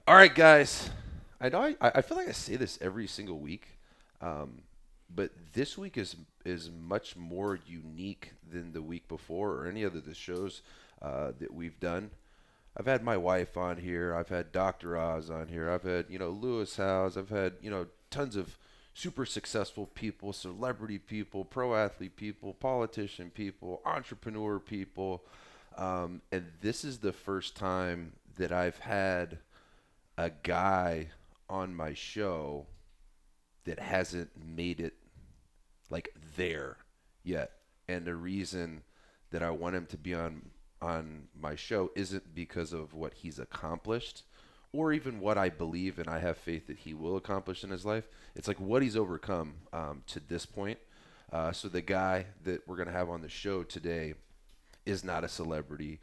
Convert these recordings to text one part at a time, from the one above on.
All right, guys. I know I feel like I say this every single week, but this week is much more unique than the week before or any other of the shows that we've done. I've had my wife on here. I've had Dr. Oz on here. I've had Lewis Howes. I've had tons of super successful people, celebrity people, pro athlete people, politician people, entrepreneur people, and this is the first time that I've had a guy on my show that hasn't made it like there yet. And the reason that I want him to be on my show isn't because of what he's accomplished or even what I believe and I have faith that he will accomplish in his life. It's like what he's overcome to this point. So the guy that we're going to have on the show today is not a celebrity.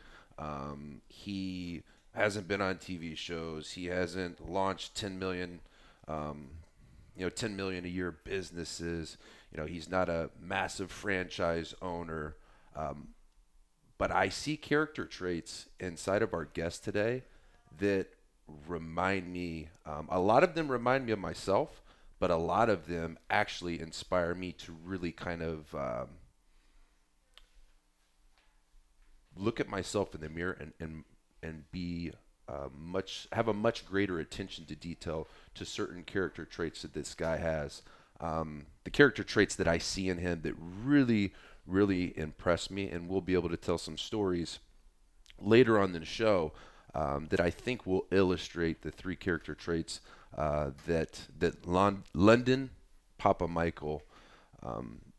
He hasn't been on TV shows. He hasn't launched 10 million, 10 million a year businesses. He's not a massive franchise owner. But I see character traits inside of our guest today that remind me, a lot of them remind me of myself, but a lot of them actually inspire me to really kind of look at myself in the mirror and be have a much greater attention to detail to certain character traits that this guy has. The character traits that I see in him that really, really impress me, and we'll be able to tell some stories later on in the show that I think will illustrate the three character traits that London Papamichael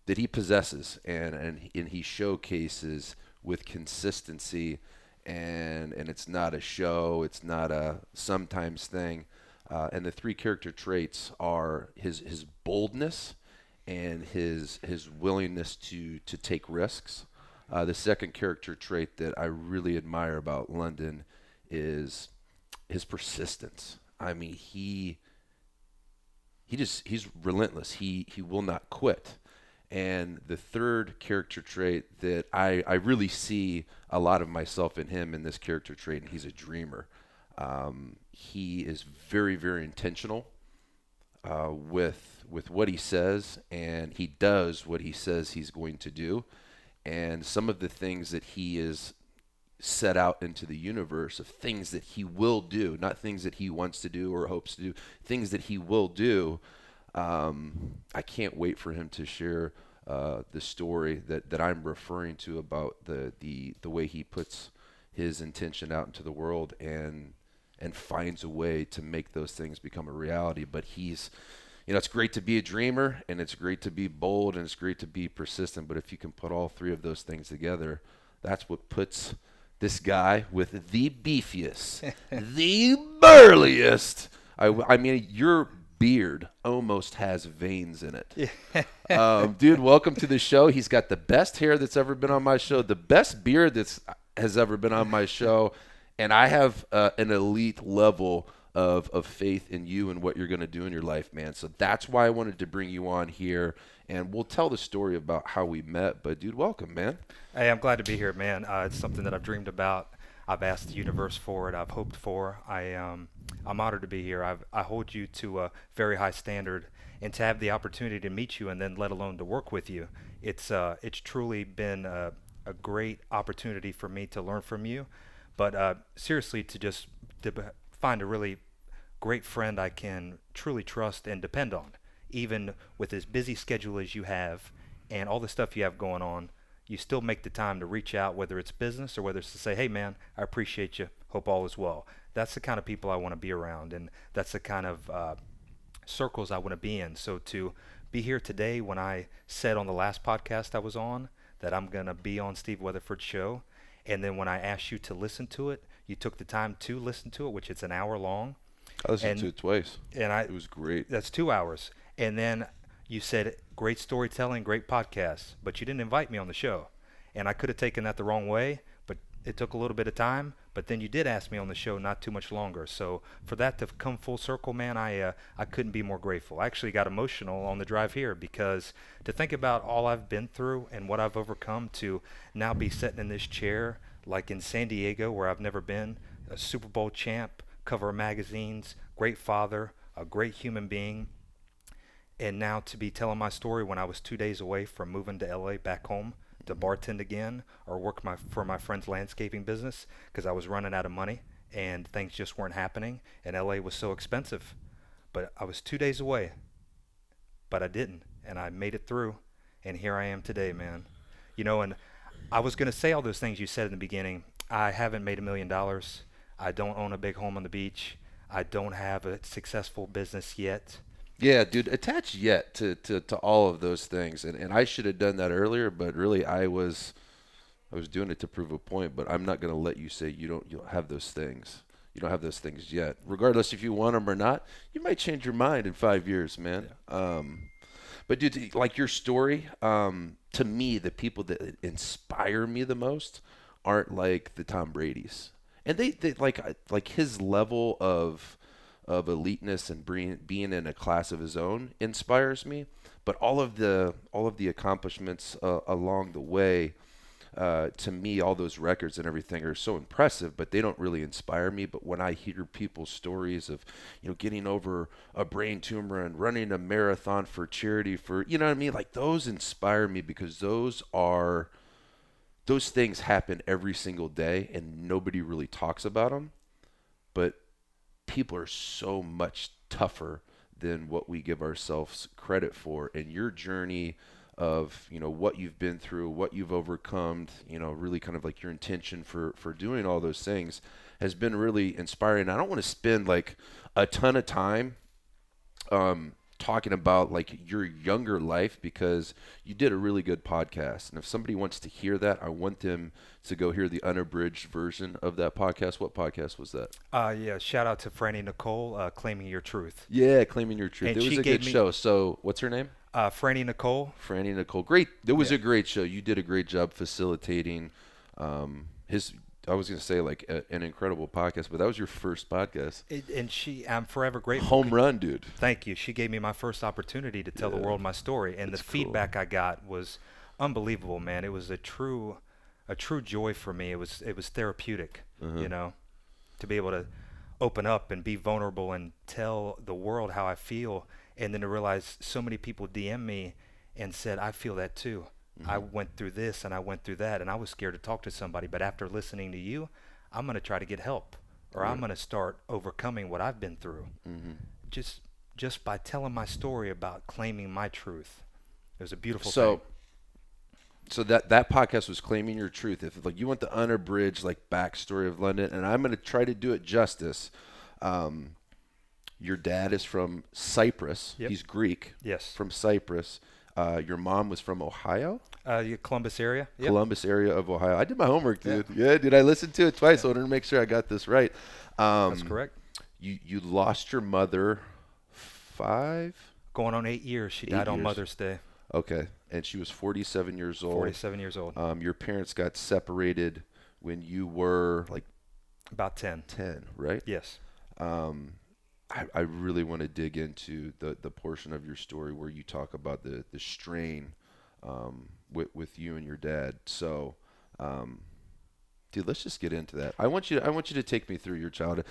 that he possesses and he showcases with consistency, and it's not a show, it's not a sometimes thing. And the three character traits are his boldness and his willingness to take risks. The second character trait that I really admire about London is his persistence. I mean, he's relentless. He will not quit. And the third character trait that I really see a lot of myself in him in this character trait, and he's a dreamer. He is very, very intentional with what he says, and he does what he says he's going to do. And some of the things that he is set out into the universe of things that he will do, not things that he wants to do or hopes to do, things that he will do. I can't wait for him to share the story that I'm referring to about the way he puts his intention out into the world and finds a way to make those things become a reality. But it's great to be a dreamer, and it's great to be bold, and it's great to be persistent. But if you can put all three of those things together, that's what puts this guy with the beefiest, the burliest. I mean, your beard almost has veins in it. Dude, welcome to the show. He's got the best hair that's ever been on my show, the best beard that has ever been on my show, and I have an elite level of faith in you and what you're going to do in your life, man. So that's why I wanted to bring you on here, and we'll tell the story about how we met. But, dude, welcome, man. Hey, I'm glad to be here, man. It's something that I've dreamed about. I've asked the universe for it. I've hoped for. I'm honored to be here. I hold you to a very high standard, and to have the opportunity to meet you and then let alone to work with you, it's truly been a great opportunity for me to learn from you. But seriously, to find a really great friend I can truly trust and depend on, even with as busy schedule as you have and all the stuff you have going on. You still make the time to reach out, whether it's business or whether it's to say, hey, man, I appreciate you. Hope all is well. That's the kind of people I want to be around, and that's the kind of circles I want to be in. So to be here today, when I said on the last podcast I was on that I'm going to be on Steve Weatherford's show, and then when I asked you to listen to it, you took the time to listen to it, which it's an hour long. I listened to it twice. And it was great. That's 2 hours. And then you said, great storytelling, great podcast, but you didn't invite me on the show. And I could have taken that the wrong way, but it took a little bit of time. But then you did ask me on the show not too much longer. So for that to come full circle, man, I couldn't be more grateful. I actually got emotional on the drive here, because to think about all I've been through and what I've overcome to now be sitting in this chair, like in San Diego, where I've never been, a Super Bowl champ, cover of magazines, great father, a great human being. And now to be telling my story when I was 2 days away from moving to LA back home to bartend again or work for my friend's landscaping business because I was running out of money and things just weren't happening and LA was so expensive. But I was 2 days away, but I didn't, and I made it through, and here I am today, man. And I was going to say all those things you said in the beginning. I haven't made $1 million. I don't own a big home on the beach. I don't have a successful business yet. Yeah, dude, attach yet to all of those things. And I should have done that earlier, but really I was doing it to prove a point, but I'm not going to let you say you don't have those things. You don't have those things yet. Regardless if you want them or not, you might change your mind in 5 years, man. Yeah. But dude, like your story, to me, the people that inspire me the most aren't like the Tom Brady's, and they like his level of eliteness and being in a class of his own inspires me. But all of the accomplishments along the way, to me, all those records and everything are so impressive, but they don't really inspire me. But when I hear people's stories of, getting over a brain tumor and running a marathon for charity for, you know what I mean? Like those inspire me because those things happen every single day and nobody really talks about them. But people are so much tougher than what we give ourselves credit for. And your journey of what you've been through, what you've overcome, really kind of like your intention for doing all those things has been really inspiring. I don't want to spend like a ton of time talking about like your younger life because you did a really good podcast. And if somebody wants to hear that, I want them to go hear the unabridged version of that podcast. What podcast was that? Yeah, shout out to Franny Nicole, Claiming Your Truth. Yeah, Claiming Your Truth. And It was she a gave good me show. So what's her name? Franny Nicole. Franny Nicole. Great. It was Yeah. a great show. You did a great job facilitating his, I was going to say like an incredible podcast, but that was your first podcast. And I'm forever grateful. Home run, dude. Thank you. She gave me my first opportunity to tell the Yeah, world my story, and the that's cool. feedback I got was unbelievable, man. It was a true joy for me. It was therapeutic, Uh-huh. to be able to open up and be vulnerable and tell the world how I feel, and then to realize so many people DM me and said, I feel that too. I went through this and I went through that, and I was scared to talk to somebody, but after listening to you, I'm going to try to get help, or I'm Right. going to start overcoming what I've been through. Just by telling my story about claiming my truth. It was a beautiful So thing. so that podcast was Claiming Your Truth. If like you want the unabridged like backstory of London, and I'm going to try to do it justice. Your dad is from Cyprus. Yep. He's Greek. Yes. From Cyprus. Your mom was from Ohio, Columbus area. Yep. Columbus area of Ohio. I did my homework, dude. Yeah, dude. I listened to it twice. I wanted to make sure I got this right. That's correct. You lost your mother 5. Going on 8 years. She 8 died on years. Mother's Day. Okay, and she was 47 years old. 47 years old. Your parents got separated when you were like About 10. 10, right? Yes. I really want to dig into the portion of your story where you talk about the strain with you and your dad. So, dude, let's just get into that. I want you to take me through your childhood.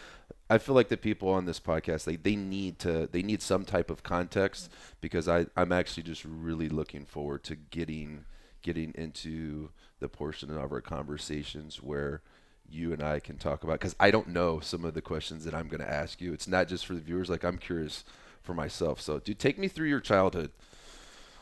I feel like the people on this podcast, they need some type of context because I'm actually just really looking forward to getting into the portion of our conversations where you and I can talk about, because I don't know some of the questions that I'm going to ask you. It's not just for the viewers. Like, I'm curious for myself. So, dude, take me through your childhood.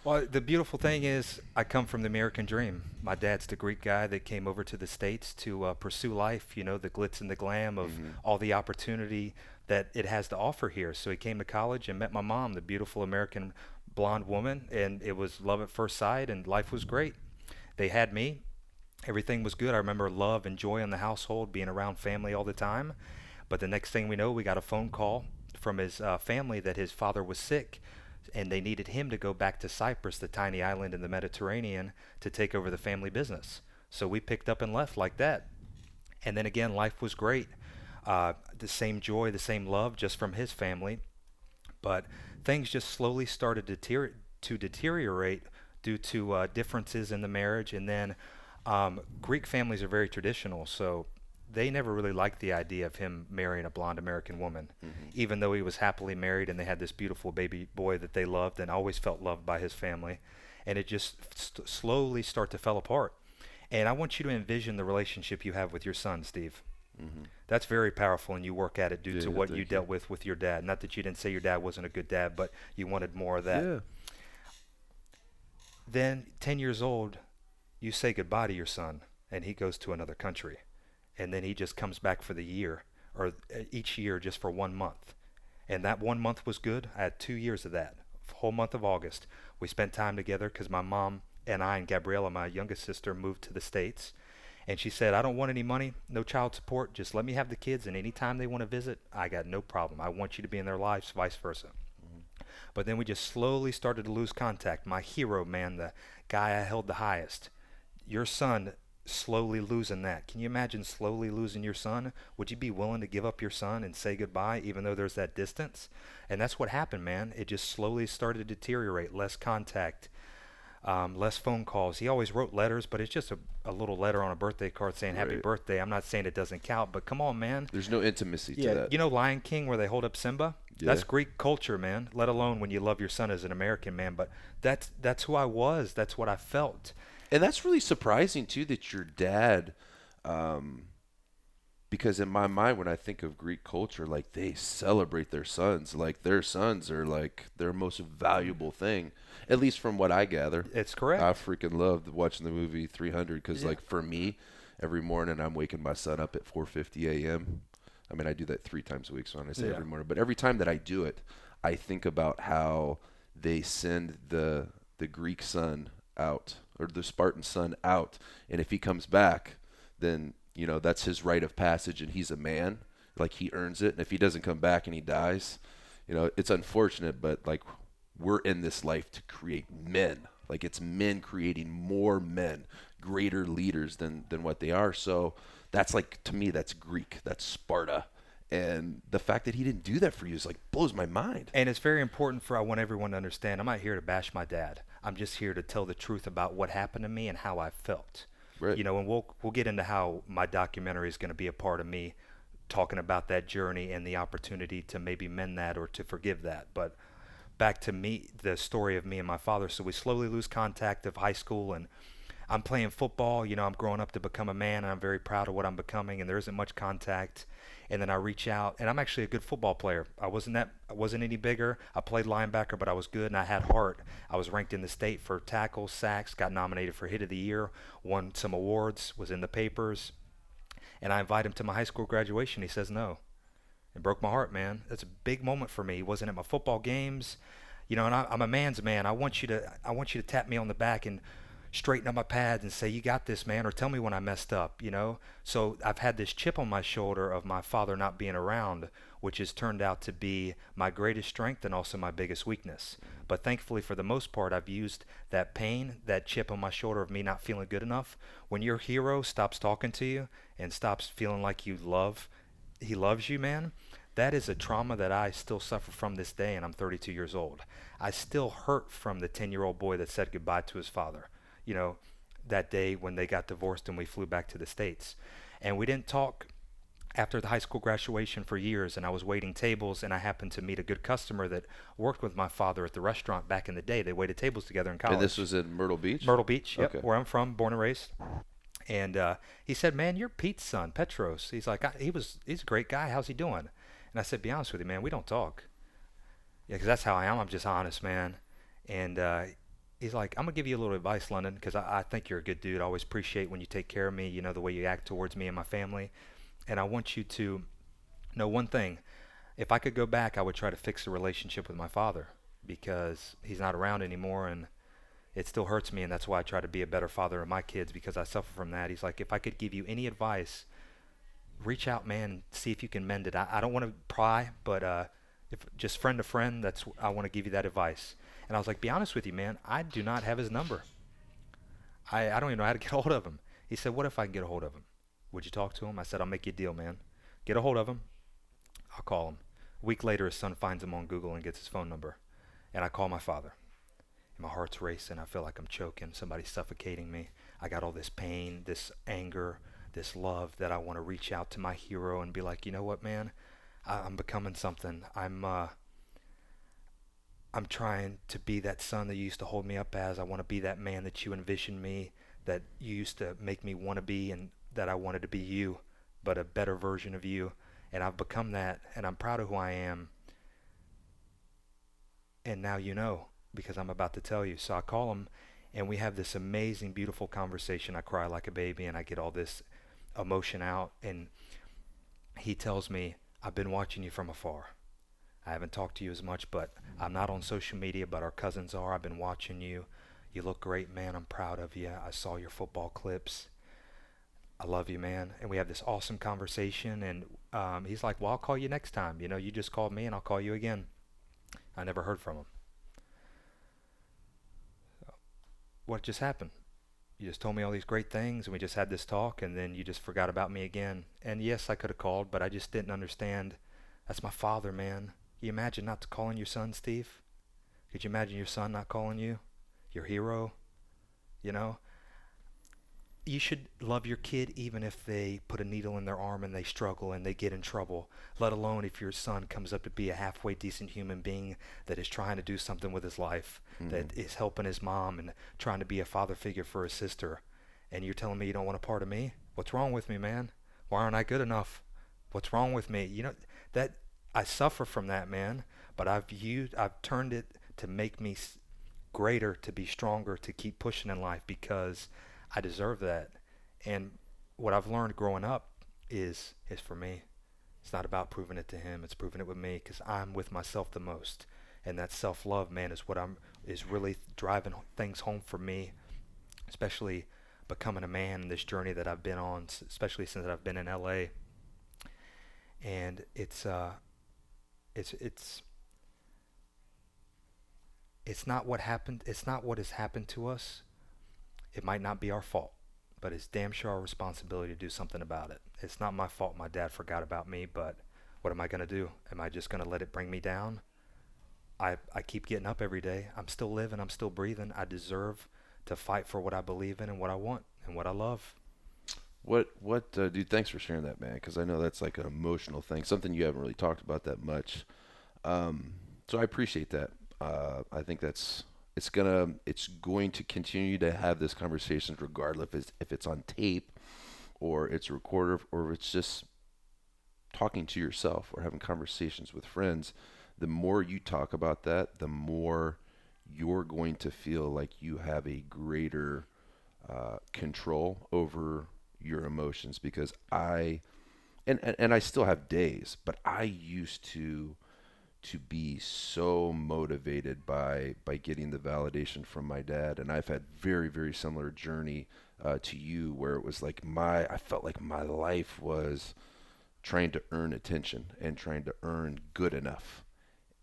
Well, the beautiful thing is I come from the American dream. My dad's the Greek guy that came over to the States to pursue life, the glitz and the glam of all the opportunity that it has to offer here. So he came to college and met my mom, the beautiful American blonde woman, and it was love at first sight, and life was great. They had me. Everything was good. I remember love and joy in the household, being around family all the time. But the next thing we know, we got a phone call from his family that his father was sick, and they needed him to go back to Cyprus, the tiny island in the Mediterranean, to take over the family business. So we picked up and left like that. And then again, life was great. The same joy, the same love, just from his family. But things just slowly started to deteriorate due to differences in the marriage. And then Greek families are very traditional, so they never really liked the idea of him marrying a blonde American woman, Mm-hmm. even though he was happily married and they had this beautiful baby boy that they loved and always felt loved by his family. And it just slowly start to fall apart. And I want you to envision the relationship you have with your son, Steve. Mm-hmm. That's very powerful, and you work at it due to Yeah, what you thank dealt with your dad. Not that you didn't say your dad wasn't a good dad, but you wanted more of that. Yeah. Then, 10 years old, you say goodbye to your son, and he goes to another country. And then he just comes back for the year, or each year just for 1 month. And that 1 month was good. I had 2 years of that. Whole month of August. We spent time together because my mom and I and Gabriella, my youngest sister, moved to the States. And she said, I don't want any money, no child support. Just let me have the kids, and anytime they want to visit, I got no problem. I want you to be in their lives, vice versa. But then we just slowly started to lose contact. My hero, man, the guy I held the highest. Your son slowly losing that. Can you imagine slowly losing your son? Would you be willing to give up your son and say goodbye even though there's that distance? And that's what happened, man. It just slowly started to deteriorate. Less contact, less phone calls. He always wrote letters, but it's just a little letter on a birthday card saying happy Right. birthday. I'm not saying it doesn't count, but come on, man. There's no intimacy to Yeah, that. you know Lion King where they hold up Simba? Yeah. That's Greek culture, man. Let alone when you love your son as an American man. But that's who I was. That's what I felt. And that's really surprising too that your dad, because in my mind when I think of Greek culture, like they celebrate their sons, like their sons are like their most valuable thing, at least from what I gather. It's correct. I freaking loved watching the movie 300 because Yeah. like for me, every morning I'm waking my son up at 4:50 a.m. I mean I do that 3 times a week, so when I say Yeah. every morning, but every time that I do it, I think about how they send the Greek son out or the Spartan son out, and if he comes back, then you know that's his rite of passage, and he's a man, like he earns it. And if he doesn't come back and he dies, you know it's unfortunate, but like we're in this life to create men. Like it's men creating more men, greater leaders than what they are. So that's like to me that's Greek, that's Sparta. And the fact that he didn't do that for you is like blows my mind. And it's very important I want everyone to understand, I'm not here to bash my dad. I'm just here to tell the truth about what happened to me and how I felt. Right. You know, and we'll get into how my documentary is going to be a part of me talking about that journey and the opportunity to maybe mend that or to forgive that. But back to me, the story of me and my father. So we slowly lose contact of high school, and I'm playing football. You know, I'm growing up to become a man, and I'm very proud of what I'm becoming, and there isn't much contact. And then I reach out, and I'm actually a good football player. I wasn't any bigger. I played linebacker, but I was good, and I had heart. I was ranked in the state for tackles, sacks, got nominated for Hit of the Year, won some awards, was in the papers. And I invite him to my high school graduation. He says no. It broke my heart, man. That's a big moment for me. He wasn't at my football games, you know. And I'm a man's man. I want you to tap me on the back and straighten up my pads and say, you got this, man, or tell me when I messed up, you know. So I've had this chip on my shoulder of my father not being around, which has turned out to be my greatest strength and also my biggest weakness. But thankfully, for the most part, I've used that pain, that chip on my shoulder of me not feeling good enough. When your hero stops talking to you and stops feeling like he loves you, man, that is a trauma that I still suffer from this day, and I'm 32 years old. I still hurt from the 10-year-old boy that said goodbye to his father, you know, that day when they got divorced and we flew back to the States. And we didn't talk after the high school graduation for years, and I was waiting tables, and I happened to meet a good customer that worked with my father at the restaurant back in the day. They waited tables together in college. And this was in Myrtle Beach? Myrtle Beach, yep, Okay. where I'm from, born and raised. And he said, man, you're Pete's son, Petros. He's like, he's a great guy. How's he doing? And I said, be honest with you, man, we don't talk. Yeah, because that's how I am. I'm just honest, man. And he's like, I'm going to give you a little advice, London, because I think you're a good dude. I always appreciate when you take care of me, you know, the way you act towards me and my family. And I want you to know one thing. If I could go back, I would try to fix the relationship with my father because he's not around anymore, and it still hurts me, and that's why I try to be a better father of my kids because I suffer from that. He's like, if I could give you any advice, reach out, man, and see if you can mend it. I don't want to pry, but if just friend to friend, I want to give you that advice. And I was like, be honest with you, man, I do not have his number. I don't even know how to get a hold of him. He said, what if I can get a hold of him? Would you talk to him? I said, I'll make you a deal, man. Get a hold of him. I'll call him. A week later, his son finds him on Google and gets his phone number. And I call my father. And my heart's racing. I feel like I'm choking. Somebody's suffocating me. I got all this pain, this anger, this love that I want to reach out to my hero and be like, you know what, man, I'm becoming something. I'm trying to be that son that you used to hold me up as. I want to be that man that you envisioned me, that you used to make me want to be, and that I wanted to be you, but a better version of you. And I've become that, and I'm proud of who I am. And now you know, because I'm about to tell you. So I call him, and we have this amazing, beautiful conversation. I cry like a baby, and I get all this emotion out. And he tells me, I've been watching you from afar. I haven't talked to you as much, but I'm not on social media, but our cousins are. I've been watching you. You look great, man. I'm proud of you. I saw your football clips. I love you, man. And we have this awesome conversation. And he's like, well, I'll call you next time. You know, you just called me, and I'll call you again. I never heard from him. What just happened? You just told me all these great things, and we just had this talk, and then you just forgot about me again. And yes, I could have called, but I just didn't understand. That's my father, man. Can you imagine not calling your son, Steve? Could you imagine your son not calling you? Your hero? You know? You should love your kid even if they put a needle in their arm and they struggle and they get in trouble, let alone if your son comes up to be a halfway decent human being that is trying to do something with his life, that is helping his mom and trying to be a father figure for his sister. And you're telling me you don't want a part of me? What's wrong with me, man? Why aren't I good enough? What's wrong with me? You know, that I suffer from that, man, but I've turned it to make me greater, to be stronger, to keep pushing in life because I deserve that. And what I've learned growing up is for me. It's not about proving it to him. It's proving it with me because I'm with myself the most. And that self-love, man, is really driving things home for me, especially becoming a man in this journey that I've been on, especially since I've been in LA. And it's not what happened. It's not what has happened to us. It might not be our fault, but it's damn sure our responsibility to do something about it. It's not my fault my dad forgot about me, but what am I going to do? Am I just going to let it bring me down? I keep getting up every day. I'm still living. I'm still breathing. I deserve to fight for what I believe in and what I want and what I love. Dude, thanks for sharing that, man, because I know that's like an emotional thing, something you haven't really talked about that much. So I appreciate that. I think it's going to continue to have this conversation regardless if it's on tape or it's recorded or it's just talking to yourself or having conversations with friends. The more you talk about that, the more you're going to feel like you have a greater control over your emotions because and I still have days, but I used to be so motivated by getting the validation from my dad, and I've had very, very similar journey to you, where it was like I felt like my life was trying to earn attention and trying to earn good enough,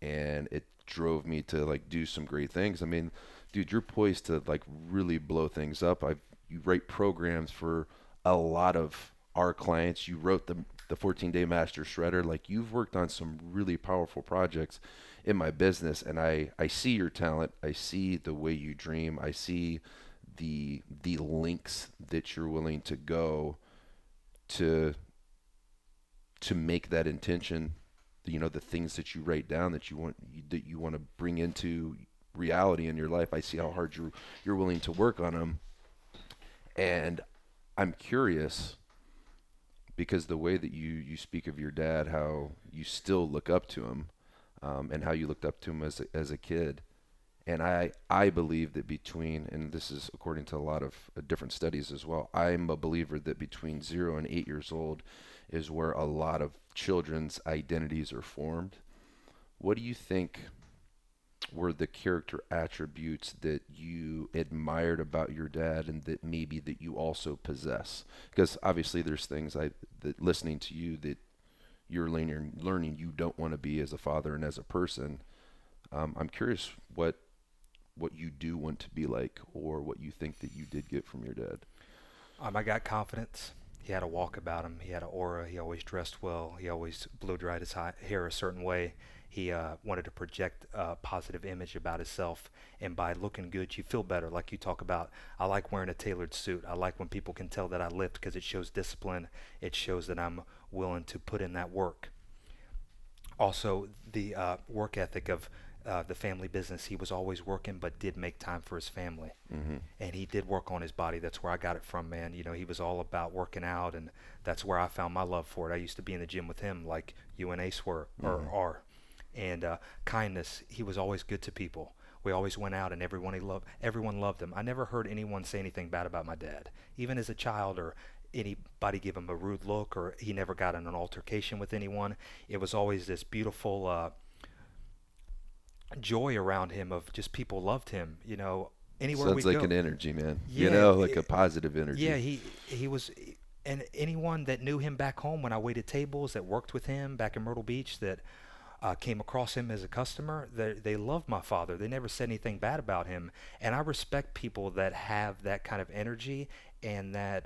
and it drove me to like do some great things. I mean, dude, you're poised to like really blow things up. You write programs for a lot of our clients. You wrote the 14-day master shredder. Like, you've worked on some really powerful projects in my business, and I see your talent. I see the way you dream. I see the links that you're willing to go to make that intention, you know, the things that you write down that you want to bring into reality in your life. I see how hard you're willing to work on them, and I'm curious because the way that you speak of your dad, how you still look up to him, and how you looked up to him as a kid. And I believe that and this is according to a lot of different studies as well, I'm a believer that between 0 and 8 years old is where a lot of children's identities are formed. What do you think were the character attributes that you admired about your dad and that maybe that you also possess? Because obviously there's things that listening to you that you're learning you don't want to be as a father and as a person. I'm curious what you do want to be like, or what you think that you did get from your dad. I got confidence. He had a walk about him. He had an aura. He always dressed well. He always blow dried his hair a certain way. He wanted to project a positive image about himself. And by looking good, you feel better. Like you talk about, I like wearing a tailored suit. I like when people can tell that I lift because it shows discipline. It shows that I'm willing to put in that work. Also, the work ethic of the family business. He was always working, but did make time for his family. Mm-hmm. And he did work on his body. That's where I got it from, man. You know, he was all about working out, and that's where I found my love for it. I used to be in the gym with him, like you and Ace were, or Mm-hmm. are. And kindness. He was always good to people. We always went out, and everyone loved him. I never heard anyone say anything bad about my dad, even as a child, or anybody give him a rude look, or he never got in an altercation with anyone. It was always this beautiful joy around him of just people loved him. You know, anywhere Sounds we like go. an energy, man. Yeah, Like a positive energy. yeah, he was, and anyone that knew him back home when I waited tables, that worked with him back in Myrtle Beach, that came across him as a customer, they loved my father. They never said anything bad about him, and I respect people that have that kind of energy and that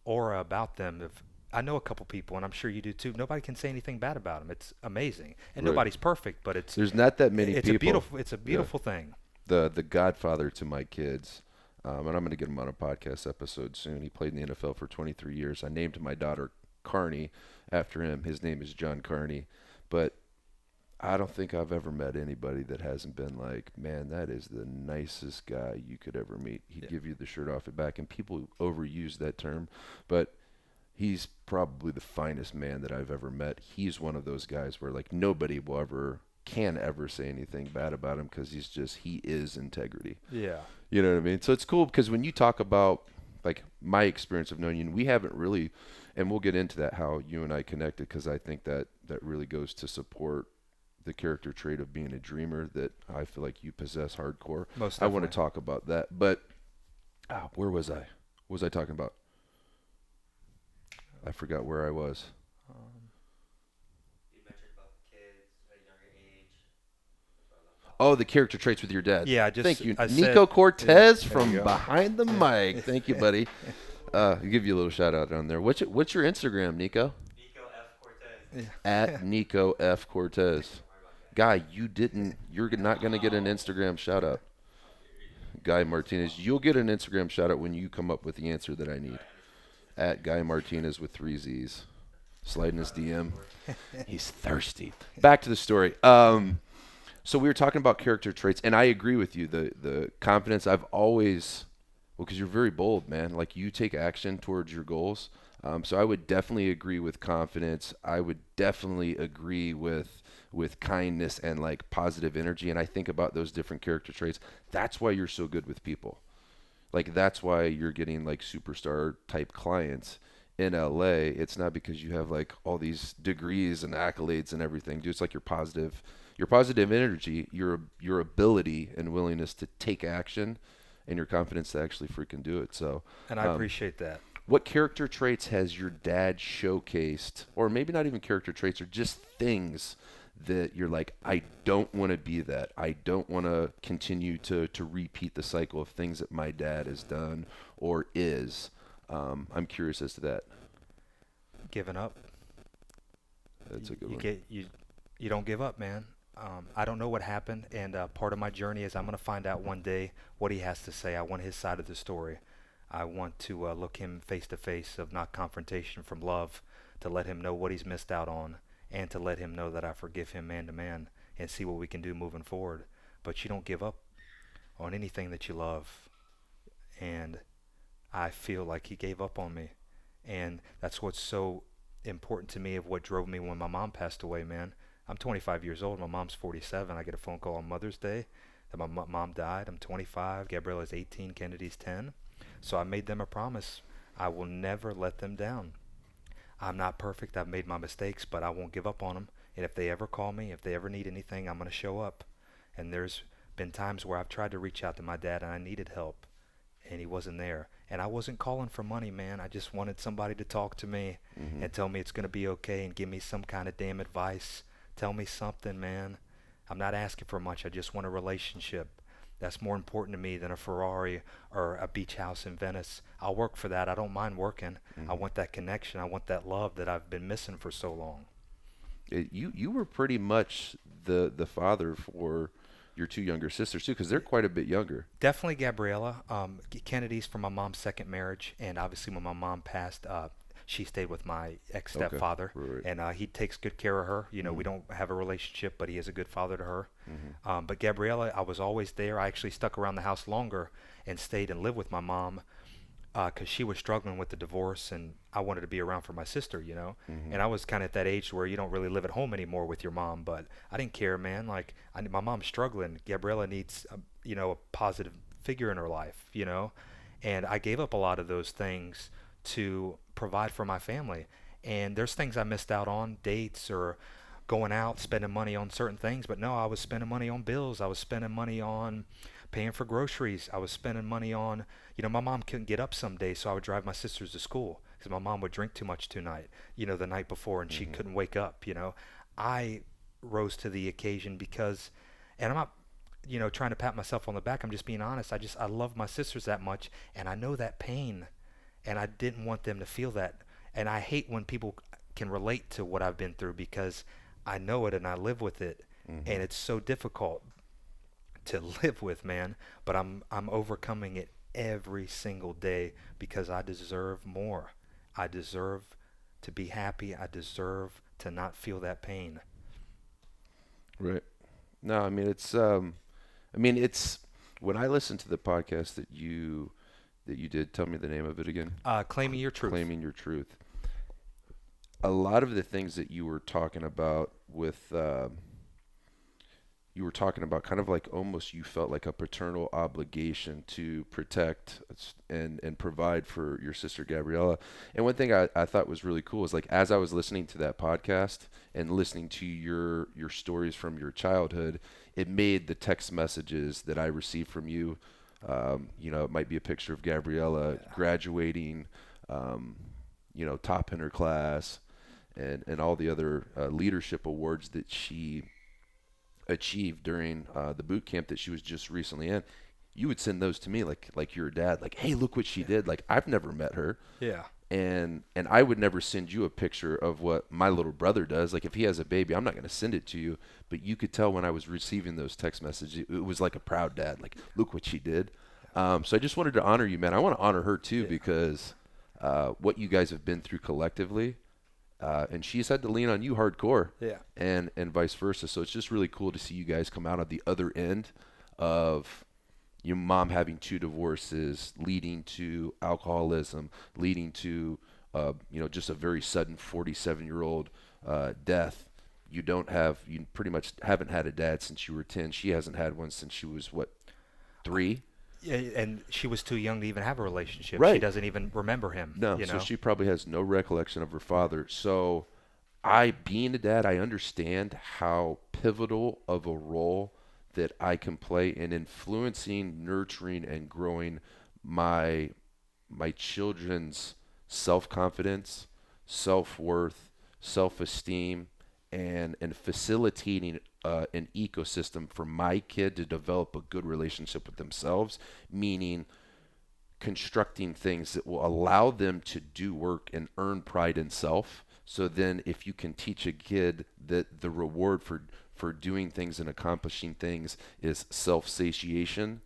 aura about them. I know a couple people, and I'm sure you do too. Nobody can say anything bad about them. It's amazing, and Right. nobody's perfect, but There's not that many it's people. a Yeah. beautiful thing. The godfather to my kids, and I'm going to get him on a podcast episode soon. He played in the NFL for 23 years. I named my daughter Carney after him. His name is John Carney, but I don't think I've ever met anybody that hasn't been like, man, that is the nicest guy you could ever meet. He'd Yeah. give you the shirt off your back, and people overuse that term, but he's probably the finest man that I've ever met. He's one of those guys where like nobody will ever can ever say anything bad about him because he is integrity. Yeah. You know what I mean? So it's cool because when you talk about like my experience of knowing you, and we haven't really, and we'll get into that how you and I connected because I think that really goes to support the character trait of being a dreamer that I feel like you possess hardcore. Most I want to definitely. talk about that, but where was I? What was I talking about? I forgot where I was. Um, Oh, the character traits with your dad. yeah, Thank you, I Nico said, yeah, Cortez there you from go. behind the Yeah. mic. Thank you, buddy. I'll give you a little shout out on there. What's your Instagram, Nico? Yeah. At Nico F Cortez. Guy, you're not gonna get an Instagram shout out. Guy Martinez, you'll get an Instagram shout out when you come up with the answer that I need. At Guy Martinez with 3 Z's. Slide in his DM. He's thirsty. Back to the story. So we were talking about character traits, and I agree with you. The confidence I've always, well, because you're very bold, man. Like you take action towards your goals. So I would definitely agree with confidence. I would definitely agree with kindness and like positive energy. And I think about those different character traits. That's why you're so good with people. Like that's why you're getting like superstar type clients in LA. It's not because you have like all these degrees and accolades and everything. Dude, it's like your positive energy, your ability and willingness to take action and your confidence to actually freaking do it. So, And I appreciate that. what character traits has your dad showcased, or maybe not even character traits, or just things that you're like, I don't want to be that. I don't want to continue to repeat the cycle of things that my dad has done or is. I'm curious as to that. Giving up. That's a good You one. get you don't give up, man. I don't know what happened, and part of my journey is I'm going to find out one day what he has to say. I want his side of the story. I want to look him face to face, of not confrontation, from love, to let him know what he's missed out on, and to let him know that I forgive him man to man, and see what we can do moving forward. But you don't give up on anything that you love, and I feel like he gave up on me, and that's what's so important to me, of what drove me when my mom passed away, man. I'm 25 years old. My mom's 47. I get a phone call on Mother's Day that my mom died. I'm 25. Gabriella's 18. Kennedy's 10. So I made them a promise. I will never let them down. I'm not perfect. I've made my mistakes, but I won't give up on them. And if they ever call me, if they ever need anything, I'm going to show up. And there's been times where I've tried to reach out to my dad and I needed help, and he wasn't there. And I wasn't calling for money, man. I just wanted somebody to talk to me Mm-hmm. and tell me it's going to be okay and give me some kind of damn advice. Tell me something, man. I'm not asking for much. I just want a relationship. that's more important to me than a Ferrari or a beach house in Venice. I'll work for that. I don't mind working. I want that connection. I want that love that I've been missing for so long. You were pretty much the father for your two younger sisters too, because they're quite a bit younger. Definitely Gabriella. Kennedy's from my mom's second marriage, and obviously when my mom passed, she stayed with my Okay. ex-stepfather, Right. and he takes good care of her. You know, we don't have a relationship, but he is a good father to her. But Gabriella, I was always there. I actually stuck around the house longer and stayed and lived with my mom because she was struggling with the divorce, and I wanted to be around for my sister, you know. And I was kind of at that age where you don't really live at home anymore with your mom, but I didn't care, man. Like, my mom's struggling. Gabriella needs, you know, a positive figure in her life, you know. And I gave up a lot of those things to provide for my family. And there's things I missed out on, dates or going out, spending money on certain things. But no, I was spending money on bills. I was spending money on paying for groceries. I was spending money on, you know, my mom couldn't get up some days, so I would drive my sisters to school because my mom would drink too much tonight, you know, the night before, and she couldn't wake up, you know. I rose to the occasion because, and I'm not, you know, trying to pat myself on the back. I'm just being honest. I love my sisters that much, and I know that pain, and I didn't want them to feel that. And I hate when people can relate to what I've been through because I know it and I live with it, and it's so difficult to live with, man. But I'm overcoming it every single day because I deserve more. I deserve to be happy. I deserve to not feel that pain. Right. No, I mean it's when I listened to the podcast that you did. Tell me the name of it again. Claiming your truth. Claiming Your Truth. A lot of the things that you were talking about with you were talking about kind of like almost you felt like a paternal obligation to protect and provide for your sister Gabriella. And one thing I thought was really cool is like as I was listening to that podcast and listening to your stories from your childhood, it made the text messages that I received from you. You know, it might be a picture of Gabriella graduating, you know, top in her class, and all the other leadership awards that she achieved during the boot camp that she was just recently in. You would send those to me like your dad, like, hey, look what she did. Like I've never met her. Yeah. And I would never send you a picture of what my little brother does. Like if he has a baby, I'm not going to send it to you. But you could tell when I was receiving those text messages, it was like a proud dad. Like, look what she did. So I just wanted to honor you, man. I want to honor her too because what you guys have been through collectively, and she's had to lean on you hardcore, Yeah. and vice versa. So it's just really cool to see you guys come out of the other end of your mom having two divorces, leading to alcoholism, leading to you know, just a very sudden 47-year-old death. You pretty much haven't had a dad since you were 10. She hasn't had one since she was what, 3? Yeah, and she was too young to even have a relationship. She Right. doesn't even remember him. No, You so know? she probably has no recollection of her father. So being a dad, I understand how pivotal of a role that I can play in influencing, nurturing, and growing my children's self-confidence, self-worth, self-esteem, and facilitating an ecosystem for my kid to develop a good relationship with themselves, meaning constructing things that will allow them to do work and earn pride in self. So then if you can teach a kid that the reward for doing things and accomplishing things is self-satiation,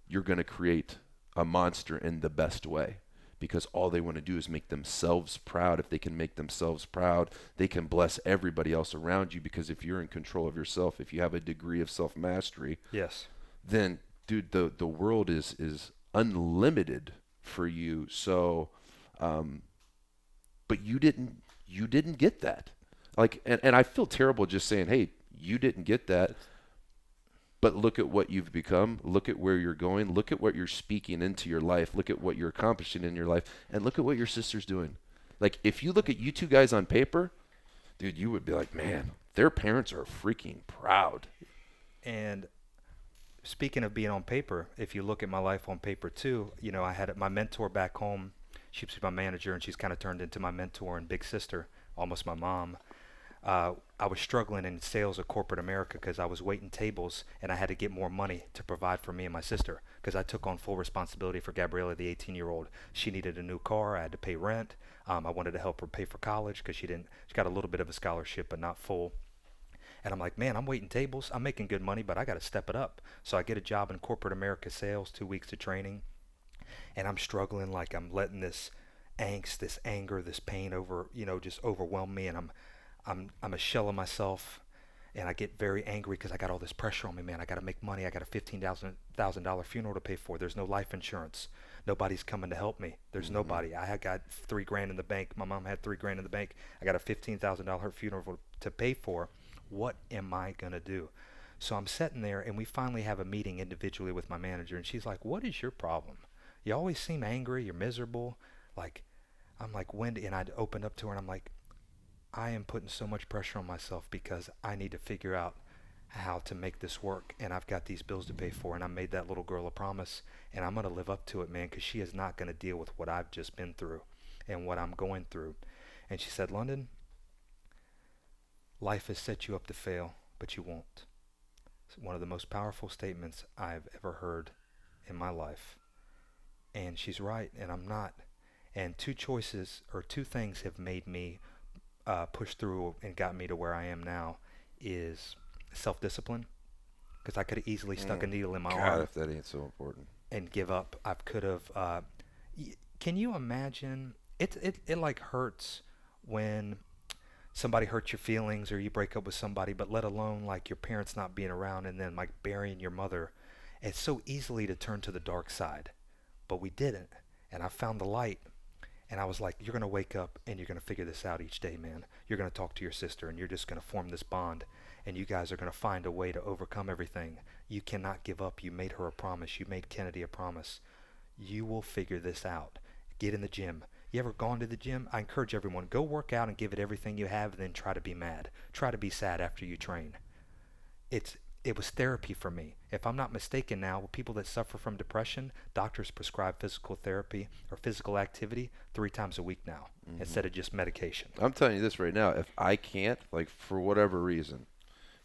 you're going to create a monster in the best way because all they want to do is make themselves proud. If they can make themselves proud, they can bless everybody else around you because if you're in control of yourself, if you have a degree of self-mastery, Yes. then dude, the world is unlimited for you. So, but you didn't get that. Like, and I feel terrible just saying, hey, you didn't get that. But look at what you've become. Look at where you're going. Look at what you're speaking into your life. Look at what you're accomplishing in your life. And look at what your sister's doing. Like, if you look at you two guys on paper, dude, you would be like, man, their parents are freaking proud. And speaking of being on paper, if you look at my life on paper too, you know, I had my mentor back home. She was my manager, and she's kind of turned into my mentor and big sister, almost my mom. I was struggling in sales of corporate America because I was waiting tables and I had to get more money to provide for me and my sister because I took on full responsibility for Gabriella, the 18-year-old. She needed a new car. I had to pay rent. I wanted to help her pay for college because she got a little bit of a scholarship, but not full. And I'm like, man, I'm waiting tables. I'm making good money, but I got to step it up. So I get a job in corporate America sales, 2 weeks of training, and I'm struggling like I'm letting this angst, this anger, this pain just overwhelm me, and I'm a shell of myself, and I get very angry because I got all this pressure on me, man. I got to make money. I got a $15,000 funeral to pay for. There's no life insurance. Nobody's coming to help me. There's nobody. I had got 3 grand in the bank. My mom had 3 grand in the bank. I got a $15,000 funeral to pay for. What am I gonna do? So I'm sitting there, and we finally have a meeting individually with my manager, and she's like, "What is your problem? You always seem angry. You're miserable." Like, I'm like, Wendy, and I opened up to her, and I'm like, I am putting so much pressure on myself because I need to figure out how to make this work, and I've got these bills to pay for, and I made that little girl a promise, and I'm going to live up to it, man, because she is not going to deal with what I've just been through and what I'm going through. And she said, London, life has set you up to fail, but you won't. It's one of the most powerful statements I've ever heard in my life. And she's right, and I'm not. And two things have made me push through and got me to where I am now is self-discipline, because I could have easily stuck a needle in my arm. God, if that ain't so important. And give up. I could have. Can you imagine? It like hurts when somebody hurts your feelings or you break up with somebody, but let alone like your parents not being around and then like burying your mother. It's so easily to turn to the dark side, but we didn't. And I found the light. And I was like, you're going to wake up and you're going to figure this out each day, man. You're going to talk to your sister and you're just going to form this bond. And you guys are going to find a way to overcome everything. You cannot give up. You made her a promise. You made Kennedy a promise. You will figure this out. Get in the gym. You ever gone to the gym? I encourage everyone, go work out and give it everything you have, and then try to be mad. Try to be sad after you train. It was therapy for me. If I'm not mistaken now, with people that suffer from depression, doctors prescribe physical therapy or physical activity 3 times a week now instead of just medication. I'm telling you this right now. If I can't, like for whatever reason,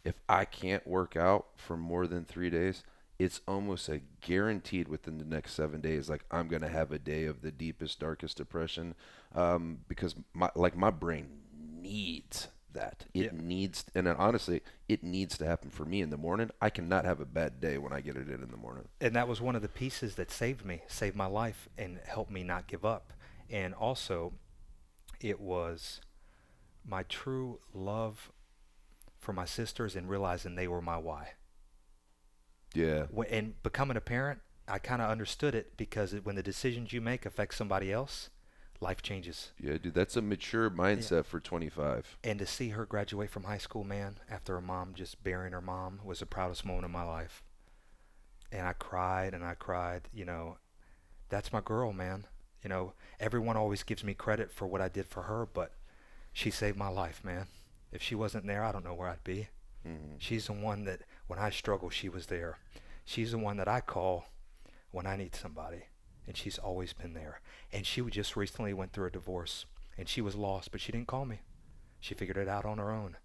if I can't work out for more than 3 days, it's almost a guaranteed within the next 7 days, like I'm going to have a day of the deepest, darkest depression because my brain needs that. It needs, and honestly, it needs to happen for me in the morning. I cannot have a bad day when I get it in the morning. And that was one of the pieces that saved my life, and helped me not give up. And also, it was my true love for my sisters and realizing they were my why. Yeah. And becoming a parent, I kind of understood it because when the decisions you make affect somebody else, life changes. Yeah, dude, that's a mature mindset for 25. And to see her graduate from high school, man, after her mom just burying her mom, was the proudest moment of my life. And I cried and I cried. That's my girl, man. Everyone always gives me credit for what I did for her, but she saved my life, man. If she wasn't there, I don't know where I'd be. She's the one that when I struggle, she was there. She's the one that I call when I need somebody. And she's always been there. And she just recently went through a divorce, and she was lost, but she didn't call me. She figured it out on her own.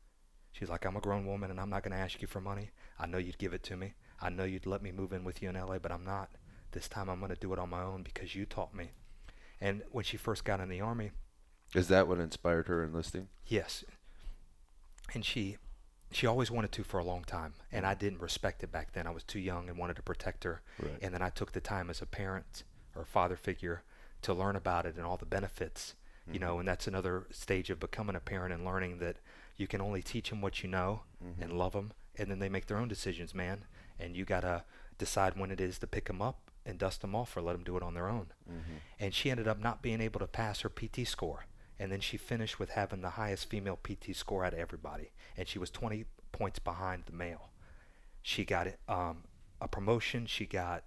She's like, I'm a grown woman, and I'm not going to ask you for money. I know you'd give it to me. I know you'd let me move in with you in LA, but I'm not. This time I'm going to do it on my own because you taught me. And when she first got in the Army. Is that what inspired her enlisting? Yes. And she always wanted to for a long time, and I didn't respect it back then. I was too young and wanted to protect her. Right. And then I took the time as a parent or father figure to learn about it and all the benefits, and that's another stage of becoming a parent and learning that you can only teach them what you know and love them, and then they make their own decisions, man. And you got to decide when it is to pick them up and dust them off or let them do it on their own. And she ended up not being able to pass her PT score. And then she finished with having the highest female PT score out of everybody. And she was 20 points behind the male. She got a promotion. She got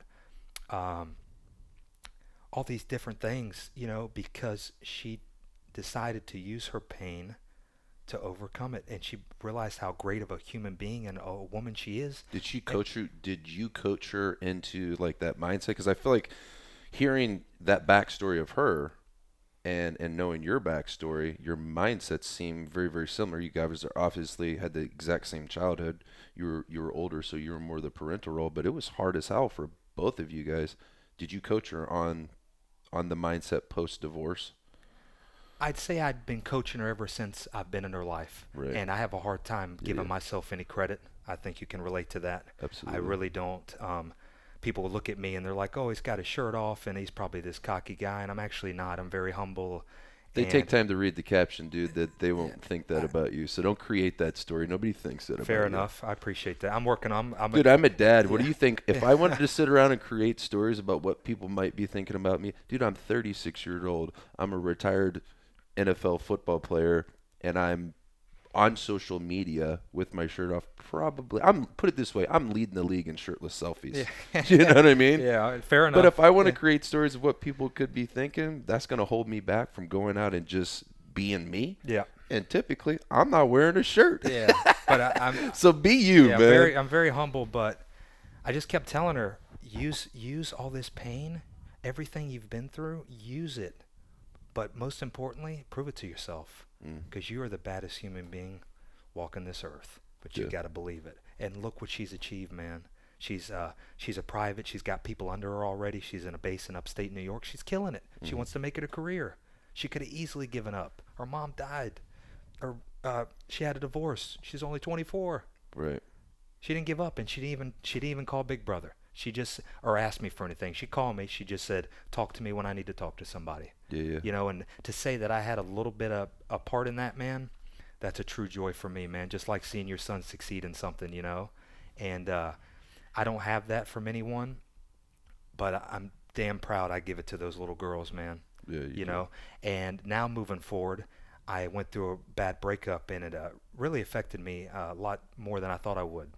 all these different things, because she decided to use her pain to overcome it. And she realized how great of a human being and a woman she is. Did she coach you? Did you coach her into like that mindset? Because I feel like hearing that backstory of her, and knowing your backstory, your mindsets seem very, very similar. You guys are obviously had the exact same childhood. You were older, so you were more the parental role, but it was hard as hell for both of you guys. Did you coach her on the mindset post divorce? I'd say I'd been coaching her ever since I've been in her life, Right. and I have a hard time Yeah, giving myself any credit. I think you can relate to that. I absolutely. really don't. People will look at me and they're like, "Oh, he's got his shirt off, and he's probably this cocky guy," and I'm actually not. I'm very humble, They take and time to read the caption, dude. That they yeah, won't think that I, about you. So don't create that story. Nobody thinks that fair about you. enough. I appreciate that. I'm working on. I'm a, Dude, I'm a dad. What do yeah, you think? If I wanted yeah. to sit around and create stories about what people might be thinking about me, dude, I'm 36 years old. I'm a retired NFL football player, and I'm on social media with my shirt off. Probably, I'm put it this way: I'm leading the league in shirtless selfies. Yeah. You know what I mean? Yeah, fair But if enough. I want to Yeah. create stories of what people could be thinking, that's going to hold me back from going out and just being me. Yeah. And typically, I'm not wearing a shirt. Yeah. But I'm So be you, yeah, man. I'm very humble, but I just kept telling her, use all this pain, everything you've been through, use it. But most importantly, prove it to yourself, Mm, because you are the baddest human being walking this earth. But you yeah. got to believe it. And look what she's achieved, man. She's a private. She's got people under her already. She's in a base in upstate New York. She's killing it. She Mm, wants to make it a career. She could have easily given up. Her mom died. Or she had a divorce. She's only 24. right. She didn't give up, and she didn't even call Big Brother. She just or ask me for anything. She called me. She just said, "Talk to me when I need to talk to somebody." Yeah, yeah. And to say that I had a little bit of a part in that, man, that's a true joy for me, man. Just like seeing your son succeed in something. And I don't have that from anyone, but I'm damn proud I give it to those little girls, man. Yeah, you You do. know. And now moving forward, I went through a bad breakup, and it really affected me a lot more than I thought I would.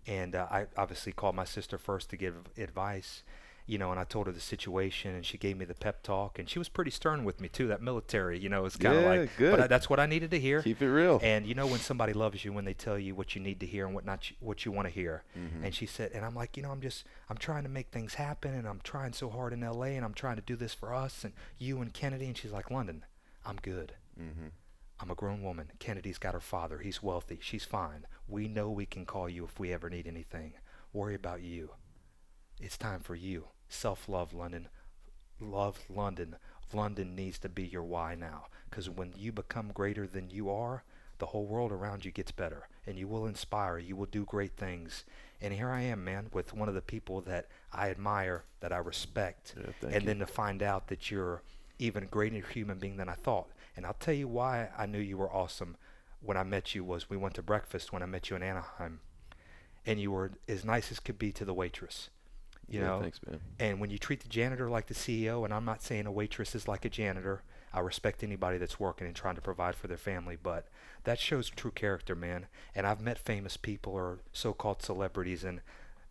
And I obviously called my sister first to give advice, and I told her the situation, and she gave me the pep talk, and she was pretty stern with me too. That military, is kind of Yeah, like, but good. that's what I needed to hear. Keep it real. And when somebody loves you, when they tell you what you need to hear and what you want to hear. Hmm. And she said, and I'm like, I'm trying to make things happen, and I'm trying so hard in LA, and I'm trying to do this for us and you and Kennedy. And she's like, London, I'm good. Hmm. I'm a grown woman. Kennedy's got her father. He's wealthy. She's fine. We know we can call you if we ever need anything. Worry about you. It's time for you. Self-love, London. Love London. London needs to be your why now. Because when you become greater than you are, the whole world around you gets better. And you will inspire. You will do great things. And here I am, man, with one of the people that I admire, that I respect. Yeah, thank And you. then to find out that you're even a greater human being than I thought. And I'll tell you why I knew you were awesome when I met you was we went to breakfast when I met you in Anaheim, and you were as nice as could be to the waitress, you Yeah, know. thanks, man. And when you treat the janitor like the CEO, and I'm not saying a waitress is like a janitor, I respect anybody that's working and trying to provide for their family, but that shows true character, man. And I've met famous people or so-called celebrities, and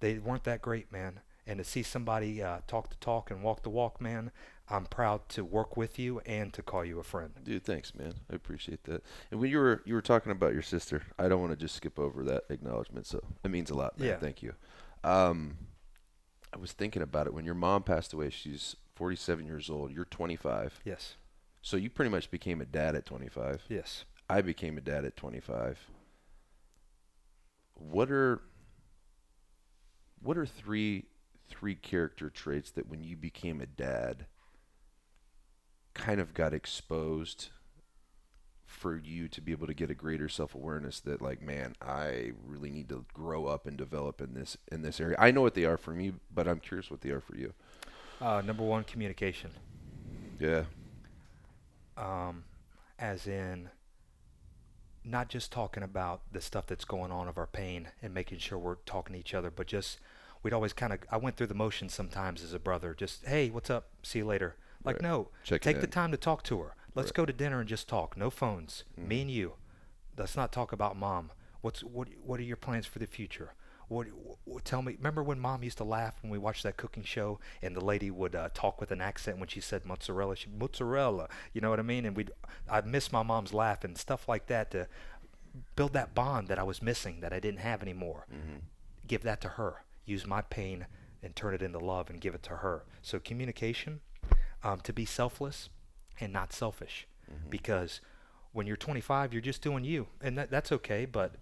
they weren't that great, man. And to see somebody talk the talk and walk the walk, man, I'm proud to work with you and to call you a friend. Dude, thanks, man. I appreciate that. And when you were talking about your sister, I don't want to just skip over that acknowledgement. So it means a lot, man. Yeah. Thank you. Um, I was thinking about it when your mom passed away. She's 47 years old. You're 25. Yes. So you pretty much became a dad at 25. Yes. I became a dad at 25. What are three character traits that when you became a dad kind of got exposed for you to be able to get a greater self-awareness that like, man, I really need to grow up and develop in this area. I know what they are for me, but I'm curious what they are for you. Number one, communication. Yeah. As in not just talking about the stuff that's going on of our pain and making sure we're talking to each other, but just we'd always I went through the motions sometimes as a brother. Just, hey, what's up? See you later. Like, Right. no, Checking take the in. time to talk to her. Let's Right. go to dinner and just talk. No phones. Me Mhm. and you. Let's not talk about mom. What are your plans for the future? Tell me. Remember when mom used to laugh when we watched that cooking show, and the lady would talk with an accent when she said mozzarella. Mozzarella. You know what I mean? And I'd miss my mom's laugh and stuff like that to build that bond that I was missing, that I didn't have anymore. Mhm. Give that to her. Use my pain and turn it into love and give it to her. So communication, to be selfless, and not selfish. Because when you're 25, you're just doing you, and that's okay. But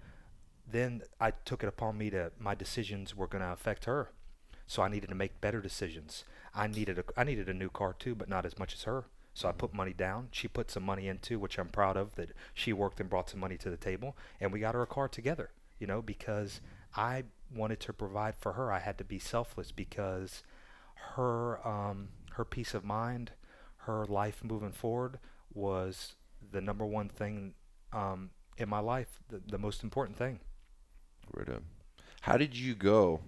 then I took it upon me to my decisions were going to affect her, so I needed to make better decisions. I needed a new car too, but not as much as her. So I put money down. She put some money in too, which I'm proud of, that she worked and brought some money to the table, and we got her a car together. Because I wanted to provide for her. I had to be selfless because her peace of mind, her life moving forward was the number one thing in my life, the most important thing. Right on. How did you go?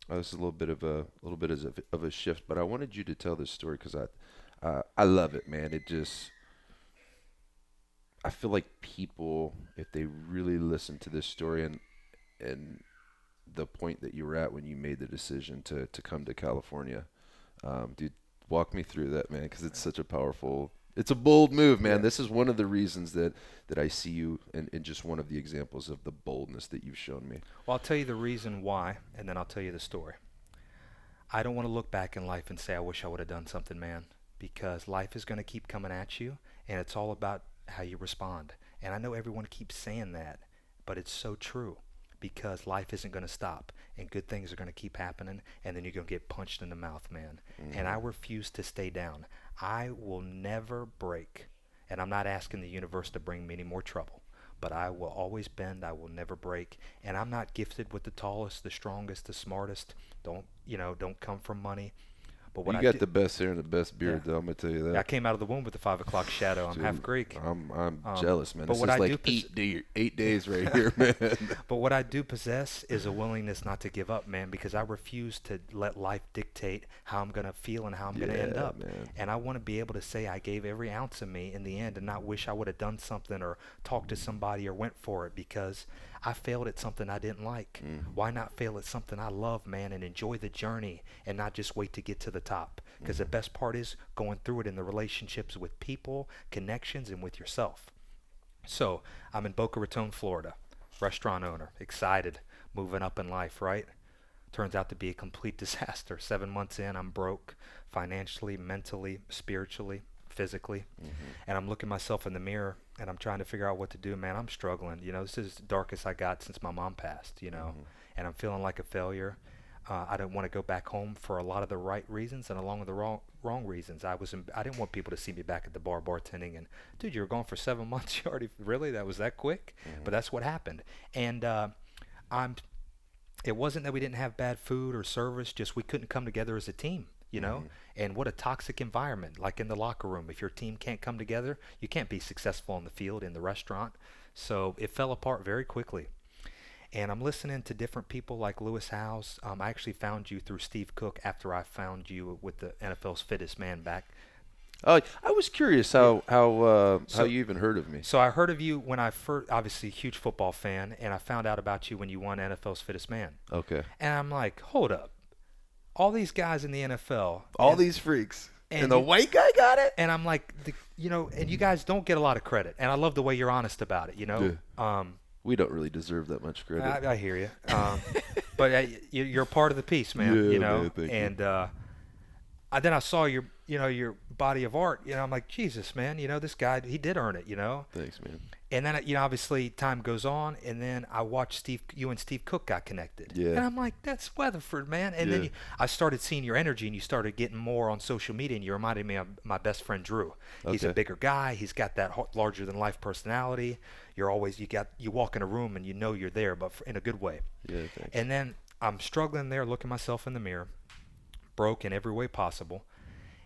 This is a little bit of a shift, but I wanted you to tell this story because I love it, man. I feel like people, if they really listen to this story and the point that you were at when you made the decision to come to California, dude, walk me through that, man, because it's such a powerful. It's a bold move, man. Yeah. This is one of the reasons that I see you, and just one of the examples of the boldness that you've shown me. Well, I'll tell you the reason why, and then I'll tell you the story. I don't want to look back in life and say, I wish I would have done something, man, because life is going to keep coming at you, and it's all about how you respond. And I know everyone keeps saying that, but it's so true, because life isn't going to stop, and good things are going to keep happening, and then you're going to get punched in the mouth, man. And I refuse to stay down. I will never break, and I'm not asking the universe to bring me any more trouble, but I will always bend. I will never break, and I'm not gifted with the tallest, the strongest, the smartest. Don't come from money. But what You I got do, the best hair and the best beard, Yeah. though. I'm gonna tell you I that. came out of the womb with the 5 o'clock shadow. I'm half Dude, Greek. I'm jealous, man. but This what is I like do 8 days right here, man. But what I do possess is a willingness not to give up, man, because I refuse to let life dictate how I'm going to feel and how I'm going to end Yeah, up. man. And I want to be able to say I gave every ounce of me in the end and not wish I would have done something or talked to somebody or went for it because I failed at something I didn't like. Why not fail at something I love, man, and enjoy the journey and not just wait to get to the top? Because the best part is going through it in the relationships with people, connections, and with yourself. So I'm in Boca Raton, Florida, restaurant owner, excited, moving up in life, right? Turns out to be a complete disaster. 7 months in, I'm broke financially, mentally, spiritually, physically. And I'm looking myself in the mirror and I'm trying to figure out what to do. Man, I'm struggling. This is the darkest I got since my mom passed. And I'm feeling like a failure. I didn't want to go back home for a lot of the right reasons and along with the wrong reasons. I didn't want people to see me back at the bar bartending and, dude, you were gone for 7 months. You already really that was that quick, but that's what happened. And I'm. It wasn't that we didn't have bad food or service, just we couldn't come together as a team. And what a toxic environment, like in the locker room. If your team can't come together, you can't be successful on the field, in the restaurant. So it fell apart very quickly. And I'm listening to different people like Lewis Howes. I actually found you through Steve Cook after I found you with the NFL's Fittest Man back. I was curious how So- you even heard of me. So I heard of you when I first, obviously a huge football fan, and I found out about you when you won NFL's Fittest Man. Okay. And I'm like, hold up. All these guys in the NFL. All and- these freaks. and And the you- white guy got it? And I'm like, and you guys don't get a lot of credit. And I love the way you're honest about it. We don't really deserve that much credit. I hear you. But you're part of the piece, man. Yeah, man, thank you. And then I saw your body of art. I'm like, Jesus, man. This guy, he did earn it. Thanks, man. And then obviously time goes on, and then I watched you and Steve Cook got connected. Yeah. And I'm like, that's Weatherford, man. And then Yeah. I started seeing your energy, and you started getting more on social media, and you reminded me of my best friend Drew. He's a Okay. bigger guy. He's got that larger than life personality. You walk in a room and you know you're there, but in a good way. Yeah, thanks. And then I'm struggling there, looking myself in the mirror, broke in every way possible.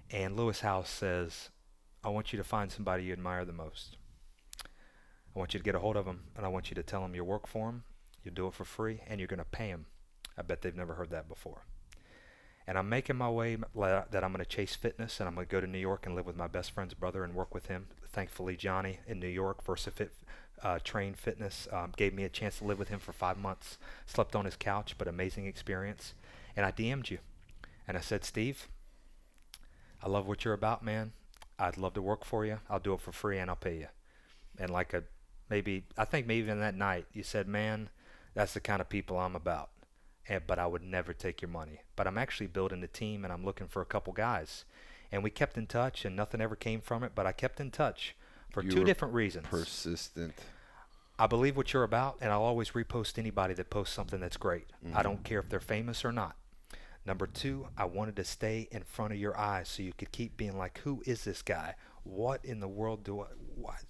And Lewis House says, I want you to find somebody you admire the most. I want you to get a hold of them, and I want you to tell them you work for them, you do it for free, and you're going to pay them. I bet they've never heard that before. And I'm making my way that I'm going to chase fitness, and I'm going to go to New York and live with my best friend's brother and work with him. Thankfully, Johnny in New York, VersaFit Train Fitness, gave me a chance to live with him for 5 months. Slept on his couch, but amazing experience. And I DM'd you, and I said, Steve, I love what you're about, man. I'd love to work for you. I'll do it for free, and I'll pay you. And I think maybe in that night, you said, man, that's the kind of people I'm about. But I would never take your money. But I'm actually building a team, and I'm looking for a couple guys. And we kept in touch, and nothing ever came from it, but I kept in touch for You two were different reasons. persistent. I believe what you're about, and I'll always repost anybody that posts something that's great. I don't care if they're famous or not. Number two, I wanted to stay in front of your eyes so you could keep being like, who is this guy? What in the world what?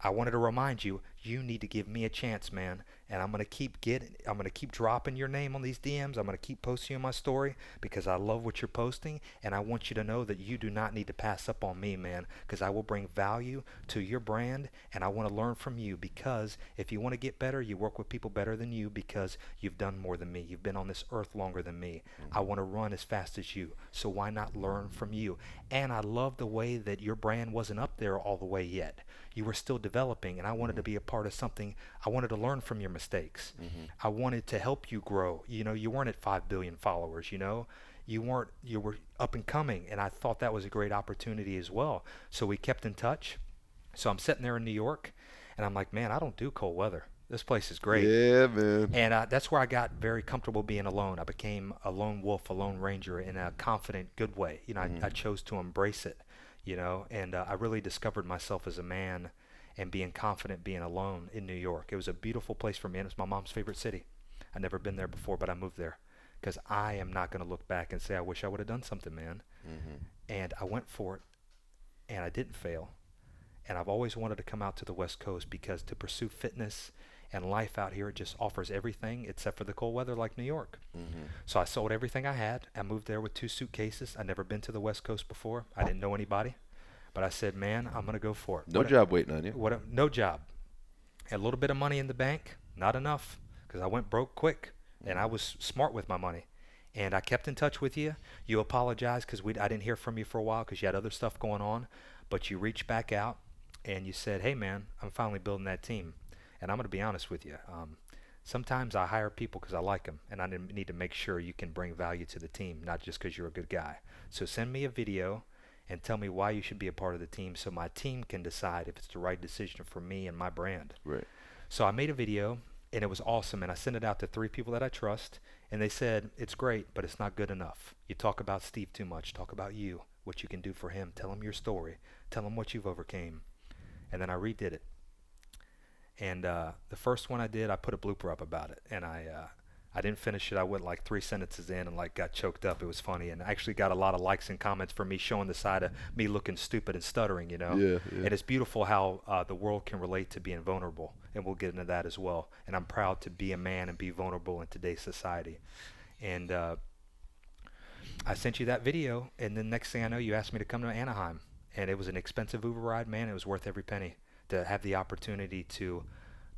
I wanted to remind you, you need to give me a chance, man. And I'm gonna keep dropping your name on these DMs. I'm gonna keep posting you on my story because I love what you're posting, and I want you to know that you do not need to pass up on me, man, because I will bring value to your brand, and I want to learn from you. Because if you want to get better, you work with people better than you because you've done more than me. You've been on this earth longer than me. I want to run as fast as you, so why not learn from you? And I love the way that your brand wasn't up there all the way yet. You were still developing, and I wanted to be a part of something. I wanted to learn from your mistakes. I wanted to help you grow. You weren't at 5 billion followers, you were up and coming, and I thought that was a great opportunity as well. So we kept in touch. So I'm sitting there in New York, and I'm like, man, I don't do cold weather. This place is great. Yeah, man. And that's where I got very comfortable being alone. I became a lone wolf, a lone ranger in a confident, good way. I chose to embrace it, and I really discovered myself as a man and being confident being alone in New York. It was a beautiful place for me, and it's my mom's favorite city. I'd never been there before, but I moved there because I am not going to look back and say, I wish I would have done something, man. And I went for it, and I didn't fail. And I've always wanted to come out to the West Coast because to pursue fitness and life out here, it just offers everything except for the cold weather like New York. So I sold everything I had. I moved there with 2 suitcases. I'd never been to the West Coast before. I didn't know anybody. But I said, man, I'm going to go for it. No job waiting on you. No job. Had a little bit of money in the bank. Not enough because I went broke quick. And I was smart with my money. And I kept in touch with you. You apologized because I didn't hear from you for a while because you had other stuff going on. But you reached back out and you said, hey, man, I'm finally building that team. And I'm going to be honest with you. Sometimes I hire people because I like them, and I need to make sure you can bring value to the team, not just because you're a good guy. So send me a video and tell me why you should be a part of the team so my team can decide if it's the right decision for me and my brand. Right. So I made a video, and it was awesome, and I sent it out to 3 people that I trust, and they said, it's great, but it's not good enough. You talk about Steve too much. Talk about you, what you can do for him. Tell him your story. Tell him what you've overcame. And then I redid it. And the first one I did, I put a blooper up about it, and I didn't finish it. I went like 3 sentences in and got choked up. It was funny, and I actually got a lot of likes and comments for me showing the side of me looking stupid and stuttering, Yeah. And it's beautiful how the world can relate to being vulnerable, and we'll get into that as well. And I'm proud to be a man and be vulnerable in today's society. And I sent you that video, and then next thing I know, you asked me to come to Anaheim, and it was an expensive Uber ride, man. It was worth every penny to have the opportunity to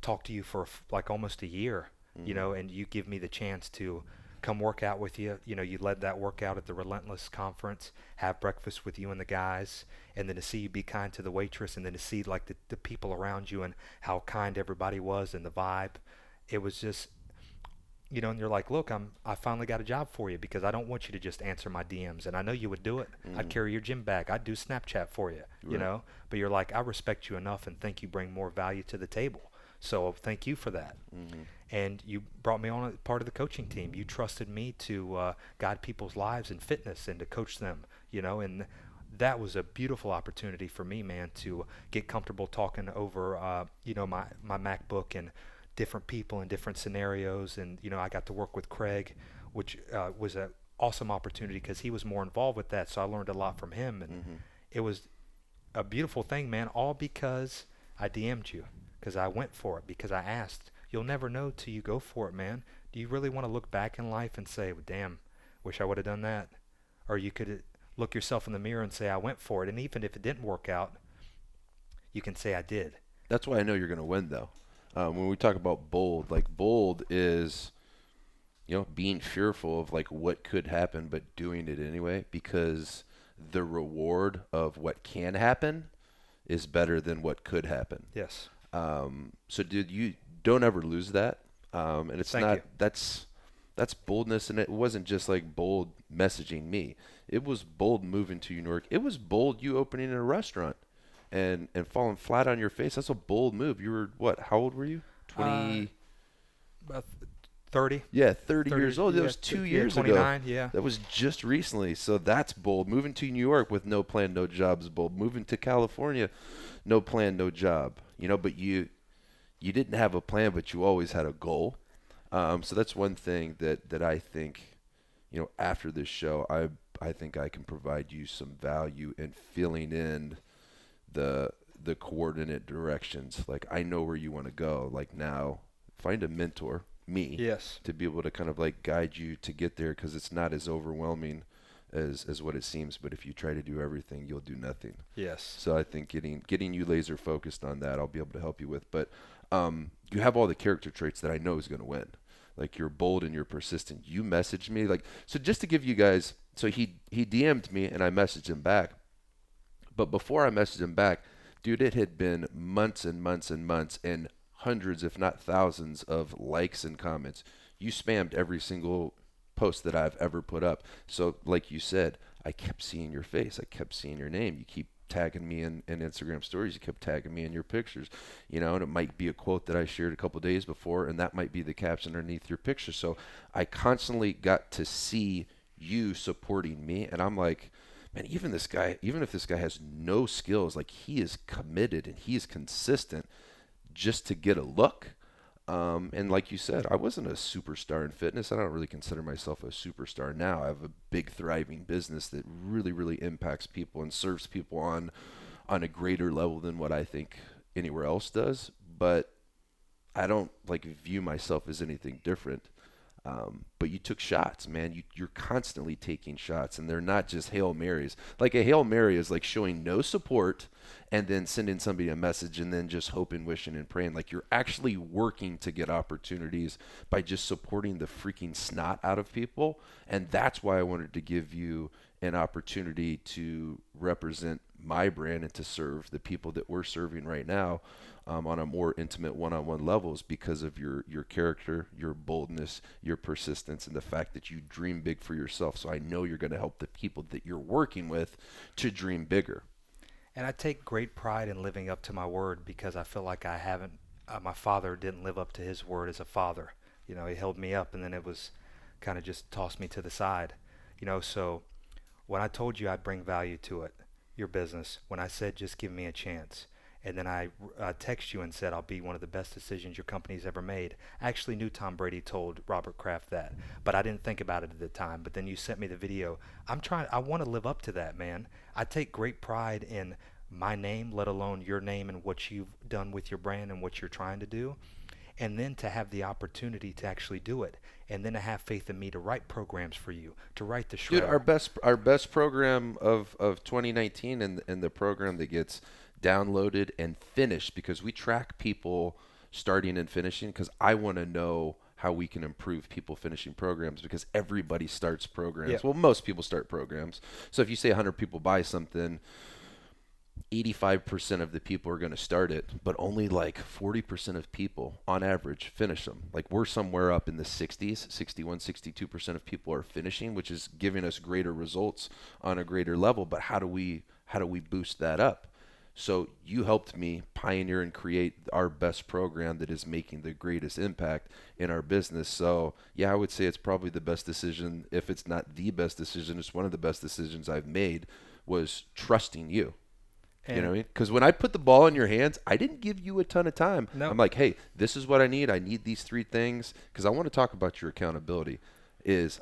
talk to you for like almost a year, and you give me the chance to come work out with you. You led that workout at the Relentless Conference, have breakfast with you and the guys, and then to see you be kind to the waitress, and then to see like the people around you and how kind everybody was and the vibe. It was just, and you're like, look, I finally got a job for you because I don't want you to just answer my DMs. And I know you would do it. I'd carry your gym bag. I'd do Snapchat for you, Right. But you're like, I respect you enough and think you bring more value to the table. So thank you for that. And you brought me on a part of the coaching team. You trusted me to guide people's lives in fitness and to coach them, and that was a beautiful opportunity for me, man, to get comfortable talking over, my MacBook and different people in different scenarios. And I got to work with Craig, which was an awesome opportunity because he was more involved with that, so I learned a lot from him. And it was a beautiful thing, man, all because I DM'd you, because I went for it, because I asked. You'll never know till you go for it, man. Do you really want to look back in life and say, well, damn, wish I would have done that? Or you could look yourself in the mirror and say, I went for it. And even if it didn't work out, you can say I did. That's why I know you're going to win, though. When we talk about bold, like bold is, being fearful of like what could happen, but doing it anyway, because the reward of what can happen is better than what could happen. Yes. So dude, you don't ever lose that. And it's Thank not, you. that's boldness. And it wasn't just like bold messaging me. It was bold moving to New York. It was bold you opening a restaurant and falling flat on your face. That's a bold move. You were what? How old were you? 20. About 30. Yeah, 30 30, years old. That yeah, was 2 yeah, years 29, ago. yeah. That was just recently. So that's bold. Moving to New York with no plan, no job is bold. Moving to California, no plan, no job. But you didn't have a plan, but you always had a goal. So that's one thing that I think, after this show, I think I can provide you some value in filling in the coordinate directions. Like, I know where you want to go. Like, now find a mentor, me, Yes. to be able to kind of like guide you to get there, because it's not as overwhelming as what it seems. But if you try to do everything, you'll do nothing. Yes. So I think getting you laser focused on that, I'll be able to help you with. But you have all the character traits that I know is going to win. Like, you're bold and you're persistent. You messaged me, like, so just to give you guys, so he DM'd me and I messaged him back. But before I messaged him back, dude, it had been months and months and months and hundreds, if not thousands, of likes and comments. You spammed every single post that I've ever put up. So like you said, I kept seeing your face. I kept seeing your name. You keep tagging me in Instagram stories. You kept tagging me in your pictures, and it might be a quote that I shared a couple days before, and that might be the caption underneath your picture. So I constantly got to see you supporting me, and I'm like, man, even if this guy has no skills, like, he is committed and he is consistent just to get a look. And like you said, I wasn't a superstar in fitness. I don't really consider myself a superstar now. I have a big, thriving business that really, really impacts people and serves people on a greater level than what I think anywhere else does. But I don't view myself as anything different. But you took shots, man. You're constantly taking shots, and they're not just Hail Marys. Like, a Hail Mary is like showing no support and then sending somebody a message and then just hoping, wishing, and praying. Like, you're actually working to get opportunities by just supporting the freaking snot out of people. And that's why I wanted to give you an opportunity to represent my brand and to serve the people that we're serving right now on a more intimate one-on-one levels, because of your character, your boldness, your persistence, and the fact that you dream big for yourself. So I know you're going to help the people that you're working with to dream bigger. And I take great pride in living up to my word, because I feel like I haven't, my father didn't live up to his word as a father. He held me up, and then it was kind of just tossed me to the side. So when I told you I'd bring value to it, your business, when I said just give me a chance, and then I text you and said I'll be one of the best decisions your company's ever made. I actually knew Tom Brady told Robert Kraft that, but I didn't think about it at the time. But then you sent me the video. I want to live up to that, man. I take great pride in my name, let alone your name and what you've done with your brand and what you're trying to do. And then to have the opportunity to actually do it, and then to have faith in me to write programs for you, to write the shredder. Dude, our best program of 2019, and the program that gets downloaded and finished, because we track people starting and finishing, because I want to know how we can improve people finishing programs, because everybody starts programs. Yeah. Well, most people start programs. So if you say 100 people buy something, 85% of the people are going to start it, but only like 40% of people on average finish them. Like, we're somewhere up in the 60s, 61, 62% of people are finishing, which is giving us greater results on a greater level. But how do we boost that up? So you helped me pioneer and create our best program that is making the greatest impact in our business. So yeah, I would say it's probably the best decision. If it's not the best decision, it's one of the best decisions I've made, was trusting you. You know what I mean? Because when I put the ball in your hands, I didn't give you a ton of time. No. I'm like, hey, this is what I need. I need these 3 things. Because I want to talk about your accountability.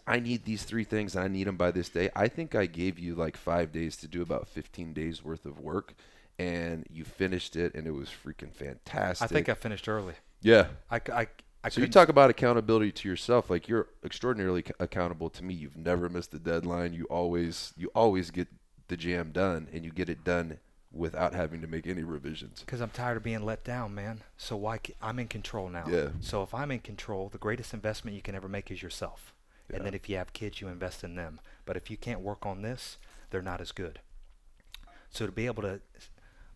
I need these 3 things, and I need them by this day. I think I gave you like 5 days to do about 15 days worth of work, and you finished it, and it was freaking fantastic. I think I finished early. Yeah. So you talk about accountability to yourself. Like, you're extraordinarily accountable to me. You've never missed a deadline. You always get the jam done, and you get it done without having to make any revisions. Because I'm tired of being let down, man. So I'm in control now. Yeah. So if I'm in control, the greatest investment you can ever make is yourself. Yeah. And then if you have kids, you invest in them. But if you can't work on this, they're not as good. So to be able to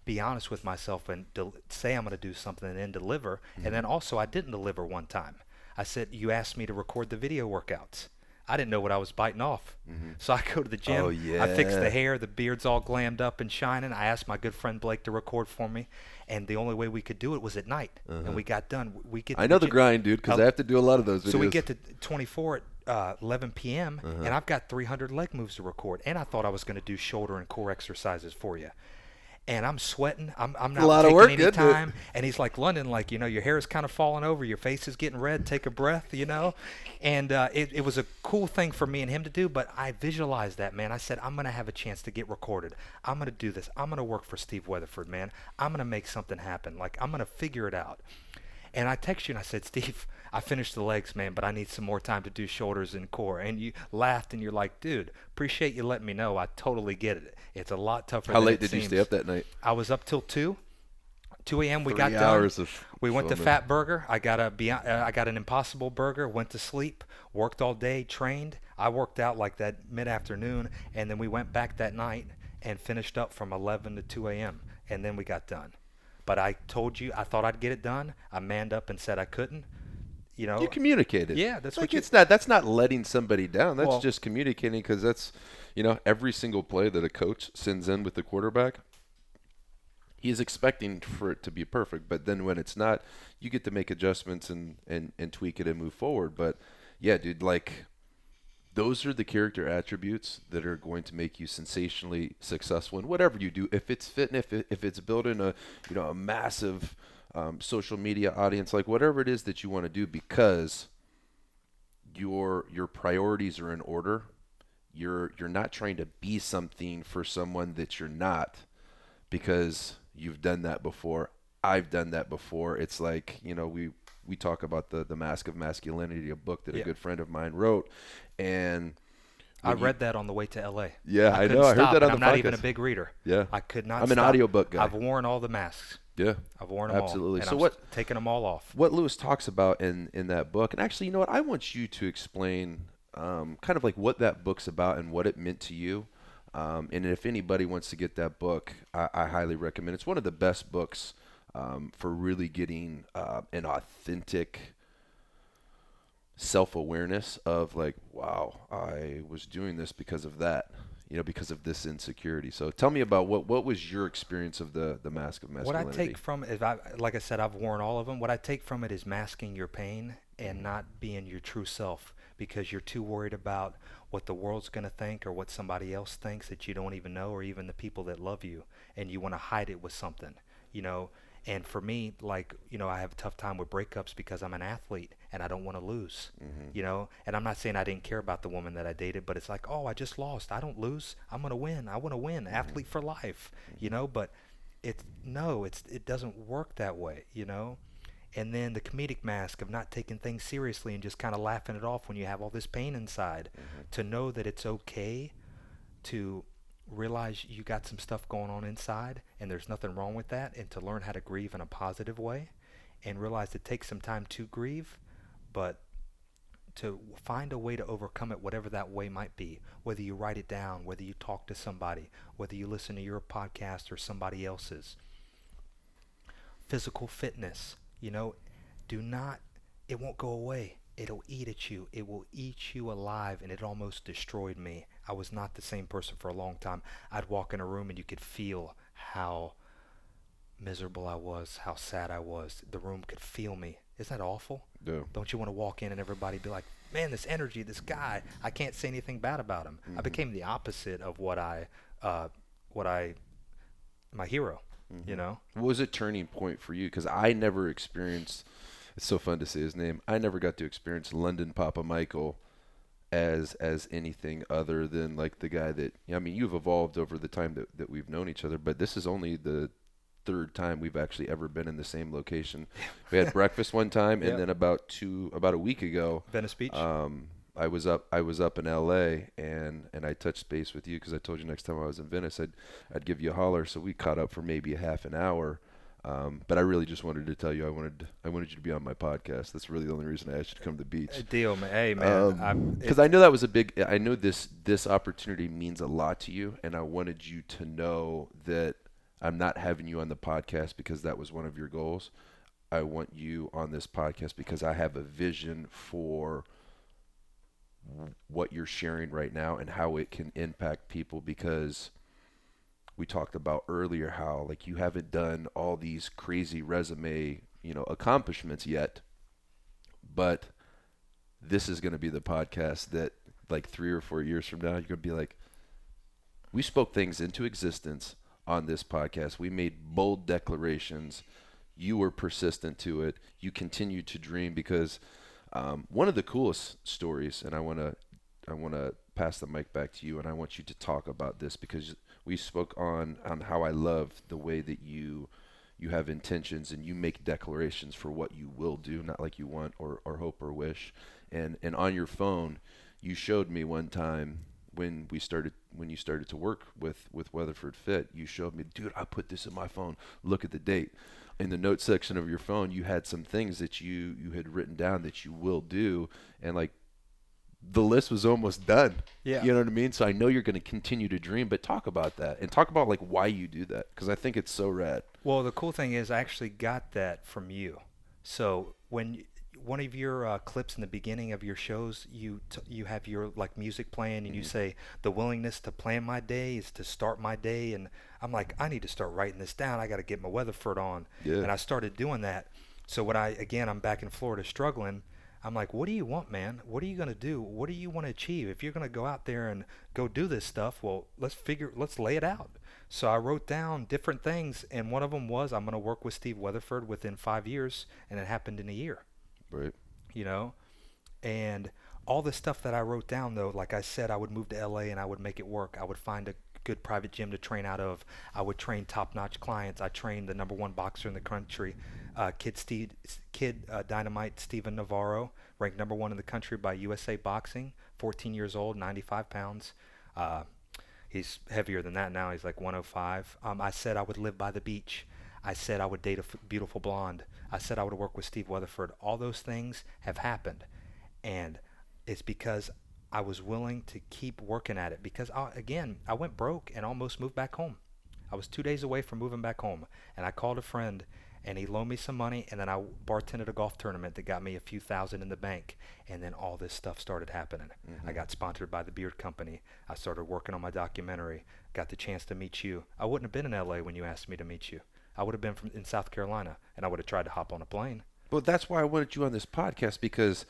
be honest with myself and say I'm going to do something and then deliver, and then also I didn't deliver one time. I said, you asked me to record the video workouts. I didn't know what I was biting off. So I go to the Oh, gym. I fix the yeah. hair. The beard's all glammed up and shining. I asked my good friend Blake to record for me, and the only way we could do it was at night. And we got done. We get I to know the the gym. grind, dude, because I have to do a lot of those videos. So we get to 24 at 11 p.m. and I've got 300 leg moves to record, and I thought I was going to do shoulder and core exercises for you. And I'm sweating. I'm a not lot of taking work, any isn't it? time. And he's like, London, like, your hair is kind of falling over. Your face is getting red. Take a breath, And it was a cool thing for me and him to do, but I visualized that, man. I said, I'm going to have a chance to get recorded. I'm going to do this. I'm going to work for Steve Weatherford, man. I'm going to make something happen. Like, I'm going to figure it out. And I texted you and I said, Steve, I finished the legs, man, but I need some more time to do shoulders and core. And you laughed and you're like, dude, appreciate you letting me know. I totally get it. It's a lot tougher How than late it did you seems. stay up that night? I was up till 2 a.m. We 3 got done. hours of We went to filming. Fat Burger. I got an Impossible Burger. Went to sleep. Worked all day. Trained. I worked out like that mid-afternoon, and then we went back that night and finished up from 11 to 2 a.m. And then we got done. But I told you I thought I'd get it done. I manned up and said I couldn't. You communicated. Yeah, that's like what it's not. That's not letting somebody down. That's Well- just communicating, because that's, every single play that a coach sends in with the quarterback, he's expecting for it to be perfect. But then when it's not, you get to make adjustments and tweak it and move forward. But yeah, dude, like, those are the character attributes that are going to make you sensationally successful in whatever you do. If it's fitness, if it's building a massive social media audience, like whatever it is that you want to do, because your priorities are in order. You're not trying to be something for someone that you're not, because you've done that before. I've done that before. It's like, we talk about the Mask of Masculinity, a book that a good friend of mine wrote, and I read that on the way to L.A. Yeah, I couldn't know. I heard stop, that on and the I'm not even a podcast. big reader. Yeah. I could not I'm an stop. audiobook guy. I've worn all the masks. Yeah, I've worn them absolutely. all. So And I'm taking them all off. what Lewis talks about in that book, and actually, you know what, I want you to explain kind of like what that book's about and what it meant to you. And if anybody wants to get that book, I highly recommend it. It's one of the best books for really getting an authentic self-awareness of, like, wow, I was doing this because of that, because of this insecurity. So tell me about what was your experience of the Mask of Masculinity? What I take from it is, like I said, I've worn all of them. What I take from it is masking your pain and not being your true self, because you're too worried about what the world's going to think or what somebody else thinks that you don't even know, or even the people that love you, and you want to hide it with something, And for me, like, I have a tough time with breakups because I'm an athlete and I don't want to lose, And I'm not saying I didn't care about the woman that I dated, but it's like, oh, I just lost. I don't lose. I'm going to win. I want to win. Athlete for life, But it doesn't work that way, And then the comedic mask of not taking things seriously and just kind of laughing it off when you have all this pain inside. To know that it's okay to realize you got some stuff going on inside and there's nothing wrong with that, and to learn how to grieve in a positive way, and realize it takes some time to grieve, but to find a way to overcome it, whatever that way might be, whether you write it down, whether you talk to somebody, whether you listen to your podcast or somebody else's. Physical fitness, it won't go away. It'll eat at you. It will eat you alive, and it almost destroyed me. I was not the same person for a long time. I'd walk in a room and you could feel how miserable I was, how sad I was. The room could feel me. Isn't that awful? Yeah. Don't you want to walk in and everybody be like, man, this energy, this guy, I can't say anything bad about him. I became the opposite of my hero, What was a turning point for you? Because I never experienced, it's so fun to say his name, I never got to experience London Papamichael as anything other than like the guy that, you've evolved over the time that we've known each other, but this is only the third time we've actually ever been in the same location. We had breakfast one time, and then about a week ago, Venice Beach. I was up in LA, and I touched base with you because I told you next time I was in Venice I'd give you a holler. So we caught up for maybe a half an hour. But I really just wanted to tell you I wanted you to be on my podcast. That's really the only reason I asked you to come to the beach. Deal, man. Hey, man. Because I know that was I know this opportunity means a lot to you, and I wanted you to know that I'm not having you on the podcast because that was one of your goals. I want you on this podcast because I have a vision for what you're sharing right now and how it can impact people, because we talked about earlier how like you haven't done all these crazy resume, accomplishments yet, but this is going to be the podcast that like 3 or 4 years from now you're going to be like, we spoke things into existence on this podcast. We made bold declarations. You were persistent to it. You continued to dream, because one of the coolest stories, and I want to pass the mic back to you, and I want you to talk about this, because we spoke on how I love the way that you have intentions and you make declarations for what you will do, not like you want or hope or wish. And on your phone, you showed me one time when you started to work with Weatherford Fit, you showed me, dude, I put this in my phone. Look at the date. In the notes section of your phone, you had some things that you had written down that you will do, and like the list was almost done. Yeah. You know what I mean? So I know you're going to continue to dream, but talk about that and talk about like why you do that, because I think it's so rad. Well, the cool thing is I actually got that from you. So when one of your clips in the beginning of your shows, you have your like music playing, and you say the willingness to plan my day is to start my day, and I'm like, I need to start writing this down. I got to get my Weatherford on, Yeah. and I started doing that. So when I'm back in Florida struggling. I'm like, what do you want, man? What are you going to do? What do you want to achieve? If you're going to go out there and go do this stuff, well, let's lay it out. So I wrote down different things, and one of them was I'm going to work with Steve Weatherford within 5 years, and it happened in a year. Right. You know, and all the stuff that I wrote down, though, like I said, I would move to LA and I would make it work. I would find a good private gym to train out of. I would train top-notch clients. I trained the number one boxer in the country, Kid Dynamite Steven Navarro, ranked number one in the country by USA Boxing, 14 years old, 95 pounds. He's heavier than that now. He's like 105. I said I would live by the beach. I said I would date a beautiful blonde. I said I would work with Steve Weatherford. All those things have happened. And it's because I was willing to keep working at it. Because, I went broke and almost moved back home. I was 2 days away from moving back home. And I called a friend, and he loaned me some money. And then I bartended a golf tournament that got me a few thousand in the bank. And then all this stuff started happening. I got sponsored by the beard company. I started working on my documentary. Got the chance to meet you. I wouldn't have been in LA when you asked me to meet you. I would have been in South Carolina, and I would have tried to hop on a plane. Well, that's why I wanted you on this podcast, because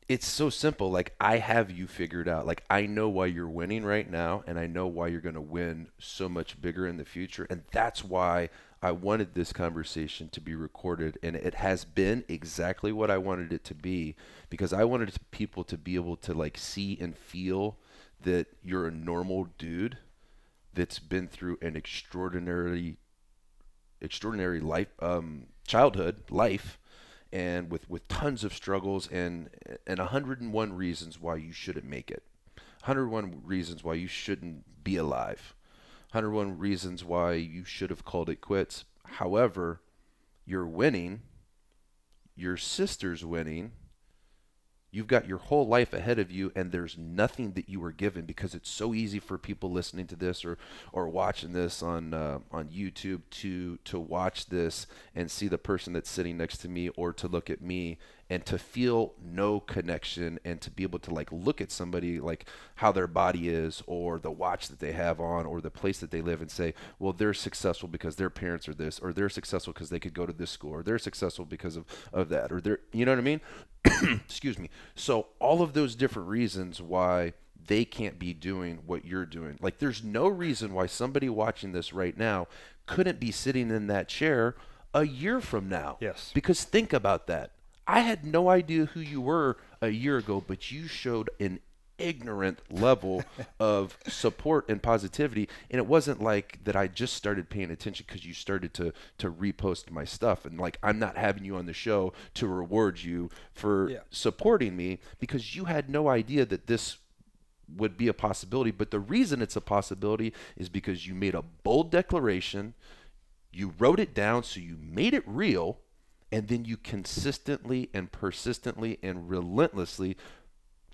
it's so simple. Like, I have you figured out. Like, I know why you're winning right now, and I know why you're going to win so much bigger in the future. And that's why I wanted this conversation to be recorded. And it has been exactly what I wanted it to be, because I wanted people to be able to like see and feel that you're a normal dude that's been through an extraordinary life, childhood life, and with tons of struggles and 101 reasons why you shouldn't make it, 101 reasons why you shouldn't be alive, 101 reasons why you should have called it quits. However, you're winning, your sister's winning. You've got your whole life ahead of you, and there's nothing that you were given, because it's so easy for people listening to this or watching this on YouTube to watch this and see the person that's sitting next to me, or to look at me and to feel no connection, and to be able to like look at somebody like how their body is, or the watch that they have on, or the place that they live, and say, well, they're successful because their parents are this, or they're successful because they could go to this school, or they're successful because of that, or they're, you know what I mean? Excuse me. So all of those different reasons why they can't be doing what you're doing. Like, there's no reason why somebody watching this right now couldn't be sitting in that chair a year from now. Yes. Because think about that. I had no idea who you were a year ago, but you showed an ignorant level of support and positivity. And it wasn't like that I just started paying attention because you started to repost my stuff. And like, I'm not having you on the show to reward you for supporting me, because you had no idea that this would be a possibility. But the reason it's a possibility is because you made a bold declaration, you wrote it down, so you made it real, and then you consistently and persistently and relentlessly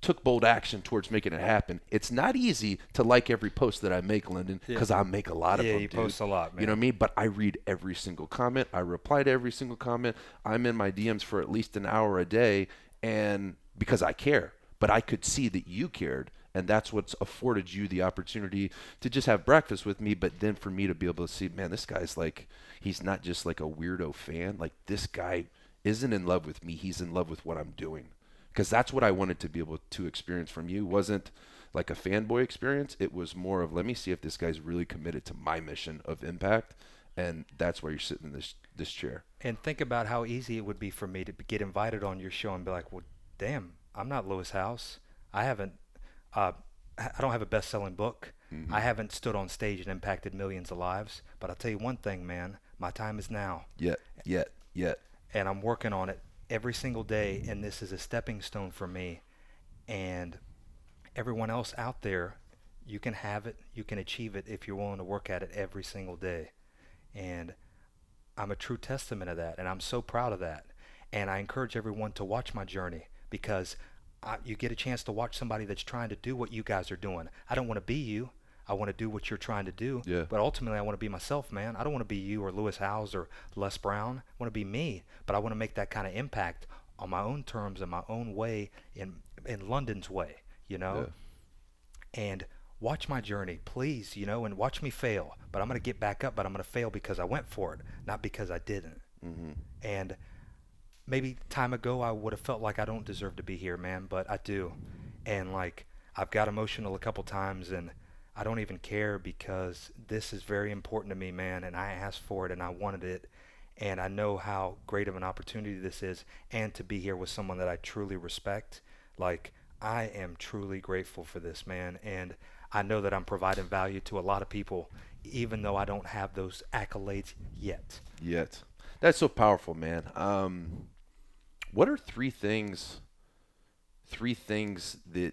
took bold action towards making it happen. It's not easy to like every post that I make, Lyndon, because I make a lot of them. Yeah, you post a lot, man. You know what I mean? But I read every single comment. I reply to every single comment. I'm in my DMs for at least an hour a day, and because I care. but I could see that you cared. And that's what's afforded you the opportunity to just have breakfast with me. But then for me to be able to see, man, this guy's like, he's not just like a weirdo fan. Like, this guy isn't in love with me. He's in love with what I'm doing. Because that's what I wanted to be able to experience from you. Wasn't like a fanboy experience. It was more of, let me see if this guy's really committed to my mission of impact. And that's why you're sitting in this chair. And think about how easy it would be for me to get invited on your show and be like, well, damn, I'm not Lewis House. I haven't, I don't have a best-selling book. Mm-hmm. I haven't stood on stage and impacted millions of lives. But I'll tell you one thing, man, my time is now. Yet. And I'm working on it every single day, and this is a stepping stone for me. And everyone else out there, you can have it, you can achieve it if you're willing to work at it every single day. And I'm a true testament of that, and I'm so proud of that. And I encourage everyone to watch my journey, because you get a chance to watch somebody that's trying to do what you guys are doing. I don't want to be you. I want to do what you're trying to do. Yeah. But ultimately, I want to be myself, man. I don't want to be you or Lewis Howes or Les Brown. I want to be me. But I want to make that kind of impact on my own terms, in my own way, in London's way, you know? Yeah. And watch my journey, please, you know, and watch me fail. But I'm going to get back up, but I'm going to fail because I went for it, not because I didn't. Mm-hmm. And maybe time ago I would have felt like I don't deserve to be here, man, but I do. And like, I've got emotional a couple times, and I don't even care, because this is very important to me, man, and I asked for it and I wanted it, and I know how great of an opportunity this is, and to be here with someone that I truly respect. Like, I am truly grateful for this, man, and I know that I'm providing value to a lot of people, even though I don't have those accolades yet. That's so powerful, man. What are three things that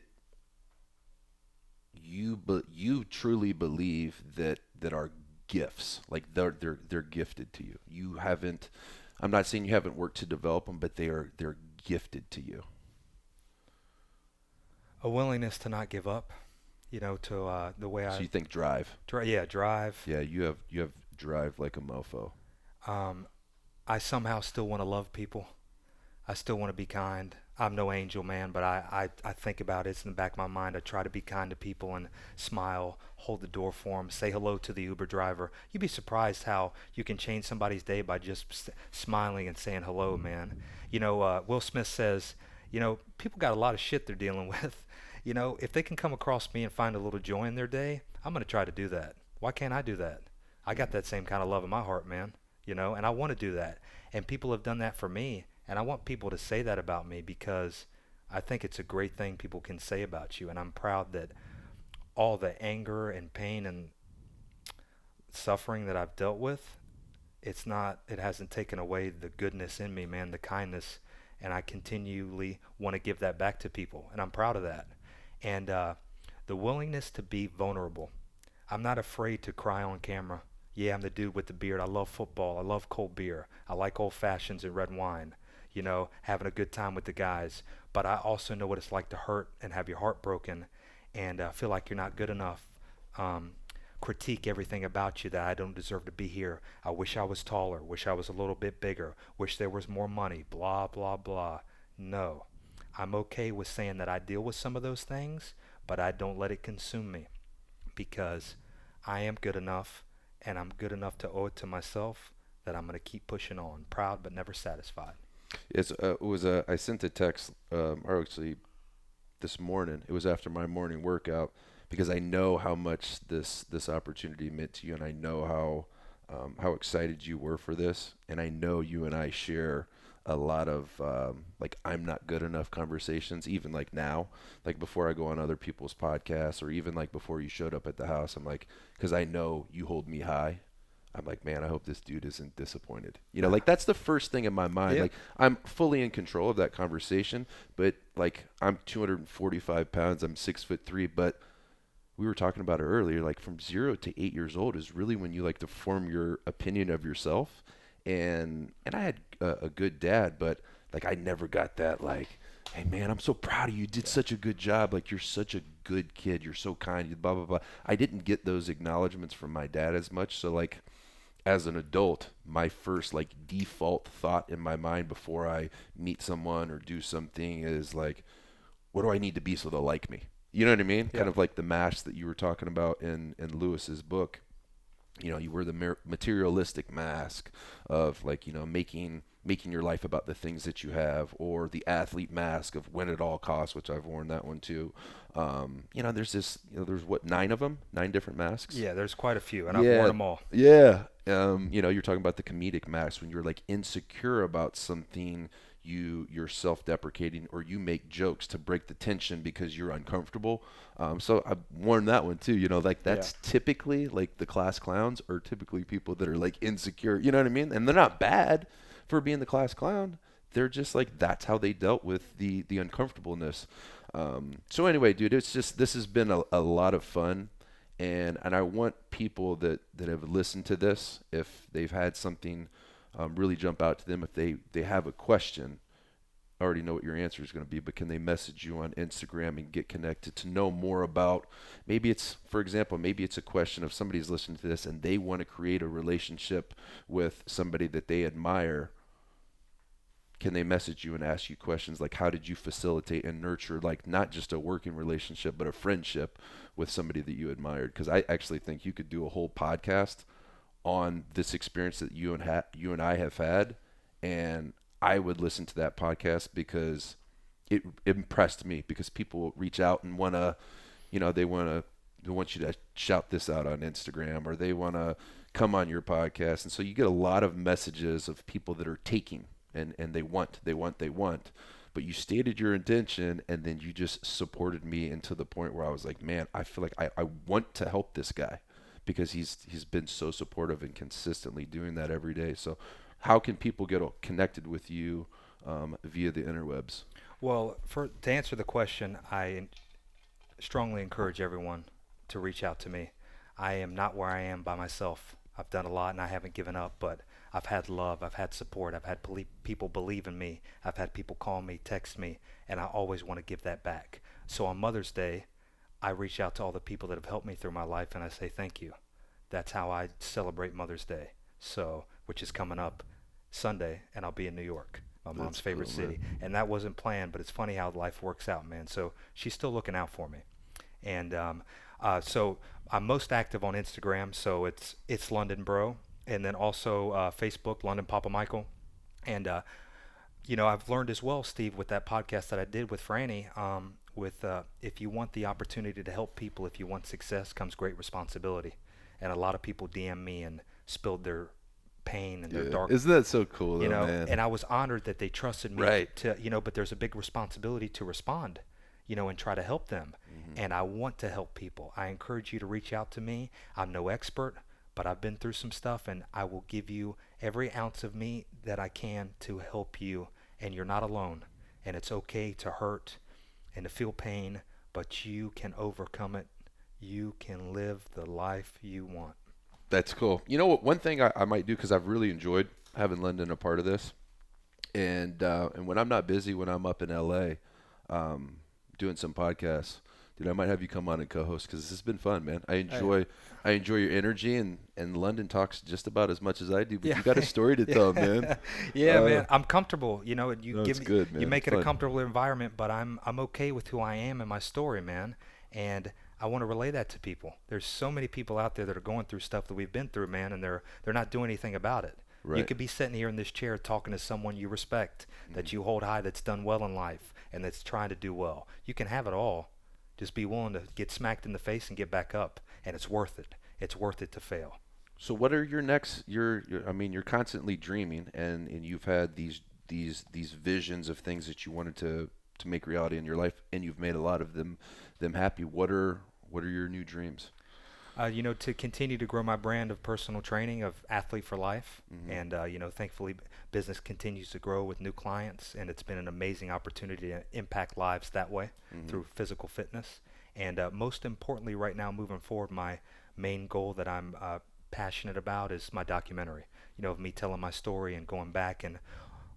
you truly believe that are gifts? Like, they're gifted to you. You haven't. I'm not saying you haven't worked to develop them, but they're gifted to you. A willingness to not give up, you know, to the way So you think drive? drive. Yeah, you have drive like a mofo. I somehow still want to love people. I still want to be kind. I'm no angel, man, but I think about it. It's in the back of my mind. I try to be kind to people and smile, hold the door for them, say hello to the Uber driver. You'd be surprised how you can change somebody's day by just smiling and saying hello, man. You know, Will Smith says, you know, people got a lot of shit they're dealing with. You know, if they can come across me and find a little joy in their day, I'm going to try to do that. Why can't I do that? I got that same kind of love in my heart, man, you know, and I want to do that. And people have done that for me. And I want people to say that about me, because I think it's a great thing people can say about you. And I'm proud that all the anger and pain and suffering that I've dealt with, it hasn't taken away the goodness in me, man, the kindness. And I continually want to give that back to people. And I'm proud of that. And the willingness to be vulnerable. I'm not afraid to cry on camera. Yeah, I'm the dude with the beard. I love football. I love cold beer. I like old fashions and red wine. You know, having a good time with the guys. But I also know what it's like to hurt and have your heart broken and feel like you're not good enough. Critique everything about you, that I don't deserve to be here. I wish I was taller. Wish I was a little bit bigger. Wish there was more money. Blah, blah, blah. No. I'm okay with saying that I deal with some of those things, but I don't let it consume me, because I am good enough, and I'm good enough to owe it to myself that I'm going to keep pushing on, proud but never satisfied. I sent a text, or actually this morning. It was after my morning workout, because I know how much this opportunity meant to you, and I know how excited you were for this, and I know you and I share a lot of like, I'm not good enough conversations, even like now, like before I go on other people's podcasts, or even like before you showed up at the house. I'm like, because I know you hold me high. I'm like, man, I hope this dude isn't disappointed. You know, like, that's the first thing in my mind. Yeah. Like, I'm fully in control of that conversation, but like, I'm 245 pounds, I'm 6'3", but we were talking about it earlier, like, from 0 to 8 years old is really when you like to form your opinion of yourself. And I had a good dad, but like, I never got that, like, hey man, I'm so proud of you. You did such a good job. Like, you're such a good kid. You're so kind. Blah, blah, blah. I didn't get those acknowledgments from my dad as much. So like, as an adult, my first like default thought in my mind before I meet someone or do something is like, what do I need to be so they'll like me? You know what I mean? Yeah. Kind of like the mask that you were talking about in Lewis's book. You know, you wear the materialistic mask of, like, you know, making your life about the things that you have, or the athlete mask of win at all costs, which I've worn that one too. You know, there's this, you know, there's what, 9 of them, 9 different masks. Yeah, there's quite a few, and I've worn Yeah, them all. yeah. You know, you're talking about the comedic mask when you're like insecure about something, you're self-deprecating, or you make jokes to break the tension because you're uncomfortable. So I've worn that one too. You know, like Yeah. that's typically like the class clowns are typically people that are like insecure. You know what I mean? And they're not bad for being the class clown. They're just like that's how they dealt with the uncomfortableness. So anyway, dude, it's just this has been a lot of fun. And I want people that have listened to this, if they've had something really jump out to them, if they have a question, I already know what your answer is going to be, but can they message you on Instagram and get connected to know more about, maybe it's, for example, maybe it's a question of somebody's listening to this and they want to create a relationship with somebody that they admire. Can they message you and ask you questions like, how did you facilitate and nurture, like, not just a working relationship but a friendship with somebody that you admired? Because I actually think you could do a whole podcast on this experience that you and I have had, and I would listen to that podcast because it impressed me, because people reach out and want to, you know, they want you to shout this out on Instagram, or they want to come on your podcast. And so you get a lot of messages of people that are taking, and they want, but you stated your intention, and then you just supported me into the point where I was like, man, I feel like I want to help this guy, because he's been so supportive and consistently doing that every day. So how can people get connected with you via the interwebs? Well, to answer the question, I strongly encourage everyone to reach out to me. I am not where I am by myself. I've done a lot and I haven't given up, but I've had love, I've had support, I've had people believe in me, I've had people call me, text me, and I always want to give that back. So on Mother's Day, I reach out to all the people that have helped me through my life and I say thank you. That's how I celebrate Mother's Day. So, which is coming up Sunday, and I'll be in New York, my mom's That's favorite cool, city. man. And that wasn't planned, but it's funny how life works out, man. So she's still looking out for me. And so I'm most active on Instagram, so it's London Bro, and then also Facebook, London Papamichael. And you know, I've learned as well, Steve, with that podcast that I did with Franny, with if you want the opportunity to help people, if you want success, comes great responsibility. And a lot of people DM me and spilled their pain and their Yeah. dark, Isn't that so cool, you though, know, man? and I was honored that they trusted me Right. to, you know, but there's a big responsibility to respond, you know, and try to help them. And I want to help people. I encourage you to reach out to me. I'm no expert, but I've been through some stuff, and I will give you every ounce of me that I can to help you. And you're not alone. And it's okay to hurt and to feel pain, but you can overcome it. You can live the life you want. That's cool. You know what? One thing I might do, because I've really enjoyed having London a part of this, and when I'm not busy, when I'm up in LA, doing some podcasts, dude, I might have you come on and co-host, because this has been fun, man. I enjoy your energy, and London talks just about as much as I do, but you got a story to tell, man. Yeah, man. I'm comfortable. You know, you No, give it's me, good, man. you make It's it a fun. comfortable environment, but I'm okay with who I am and my story, man. And I want to relay that to people. There's so many people out there that are going through stuff that we've been through, man, and they're not doing anything about it. You Right. could be sitting here in this chair talking to someone you respect, that you hold high, that's done well in life, and that's trying to do well. You can have it all. Just be willing to get smacked in the face and get back up, and it's worth it. It's worth it to fail. So what are your next? I mean, you're constantly dreaming, and you've had these visions of things that you wanted to make reality in your life, and you've made a lot of them happy. What are your new dreams? You know, to continue to grow my brand of personal training, of athlete for life. And, you know, thankfully business continues to grow with new clients, and it's been an amazing opportunity to impact lives that way through physical fitness. And most importantly, right now, moving forward, my main goal that I'm passionate about is my documentary, you know, of me telling my story and going back and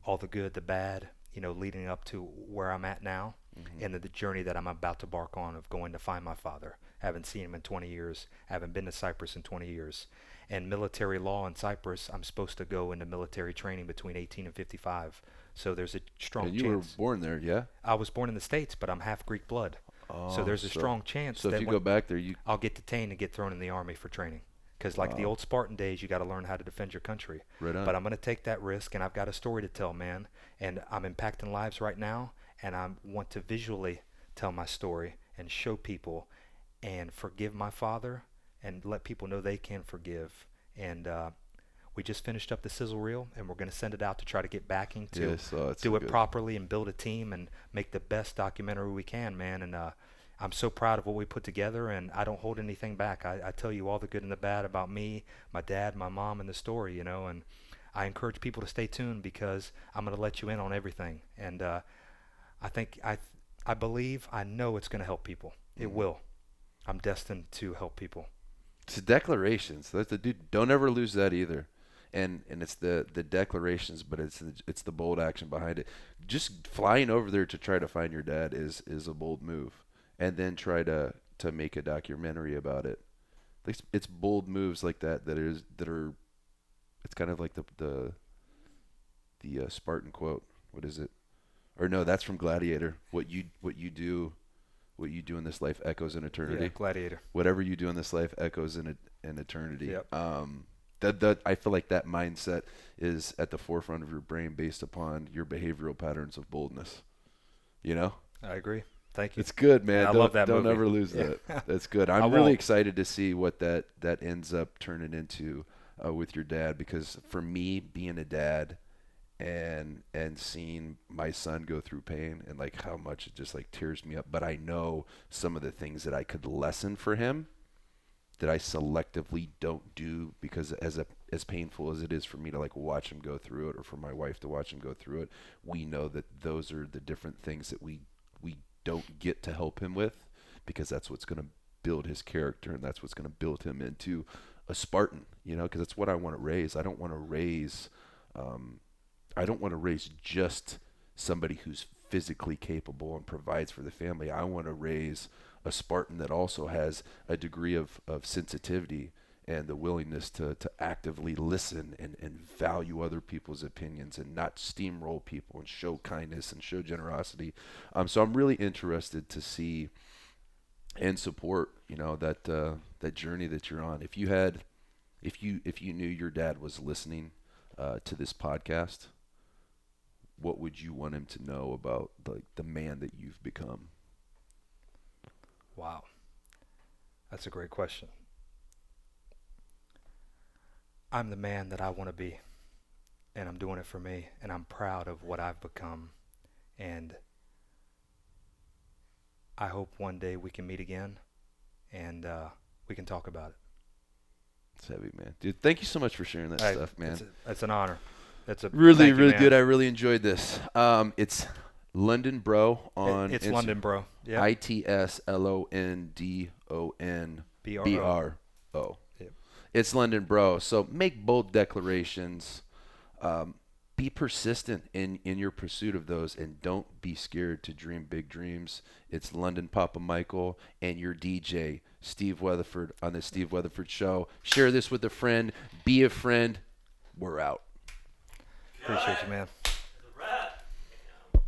all the good, the bad, you know, leading up to where I'm at now, and the journey that I'm about to embark on of going to find my father. Haven't seen him in 20 years. Haven't been to Cyprus in 20 years. and military law in Cyprus, I'm supposed to go into military training between 18 and 55. So there's a strong And you were chance. born there, yeah? I was born in the States, but I'm half Greek blood. So Oh, there's a strong chance so if that you when go back there, you I'll get detained and get thrown in the army for training. Because like the wow, old Spartan days, you got to learn how to defend your country. right on. But I'm going to take that risk, and I've got a story to tell, man. And I'm impacting lives right now, and I want to visually tell my story and show people and forgive my father and let people know they can forgive. And we just finished up the sizzle reel, and we're going to send it out to try to get backing to Yes, oh, it's do so it good. properly and build a team and make the best documentary we can, man. And I'm so proud of what we put together, and I don't hold anything back. I tell you all the good and the bad about me, my dad, my mom, and the story, and I encourage people to stay tuned because I'm going to let you in on everything. And I believe, I know it's going to help people. It will. I'm destined to help people. It's the declarations. That's the dude. Don't ever lose that either. And it's the declarations, but it's the bold action behind it. Just flying over there to try to find your dad is a bold move, and then try to make a documentary about it. It's bold moves like that are. It's kind of like the Spartan quote. What is it? Or no, that's from Gladiator. What you do. What you do in this life echoes in eternity. Yeah, Gladiator. Whatever you do in this life echoes in eternity. Yep. That I feel like that mindset is at the forefront of your brain based upon your behavioral patterns of boldness. You know? I agree. Thank you. It's good, man. Yeah, I love that Don't movie. ever lose Yeah. that. That's good. I I'm really won't. excited to see what that ends up turning into with your dad, because for me, being a dad and seeing my son go through pain and like how much it just like tears me up, but I know some of the things that I could lessen for him that I selectively don't do, because as painful as it is for me to like watch him go through it, or for my wife to watch him go through it, we know that those are the different things that we don't get to help him with, because that's what's going to build his character, and that's what's going to build him into a Spartan, because that's what I want to raise. I don't want to raise just somebody who's physically capable and provides for the family. I want to raise a Spartan that also has a degree of sensitivity and the willingness to actively listen and value other people's opinions and not steamroll people and show kindness and show generosity. So I'm really interested to see and support, that journey that you're on. If you knew your dad was listening to this podcast, what would you want him to know about the man that you've become? Wow. That's a great question. I'm the man that I want to be, and I'm doing it for me, and I'm proud of what I've become. And I hope one day we can meet again and we can talk about it. It's heavy, man. Dude, thank you so much for sharing that stuff, man. It's an honor. Really, thank you, really man. good. I really enjoyed this. It's London Bro on It's London Bro. Yeah. ITSLONDONBRO. Yep. It's London Bro. So make bold declarations. Be persistent in your pursuit of those, and don't be scared to dream big dreams. It's London Papamichael and your DJ, Steve Weatherford, on the Steve Weatherford Show. Share this with a friend. Be a friend. We're out. Appreciate you, man.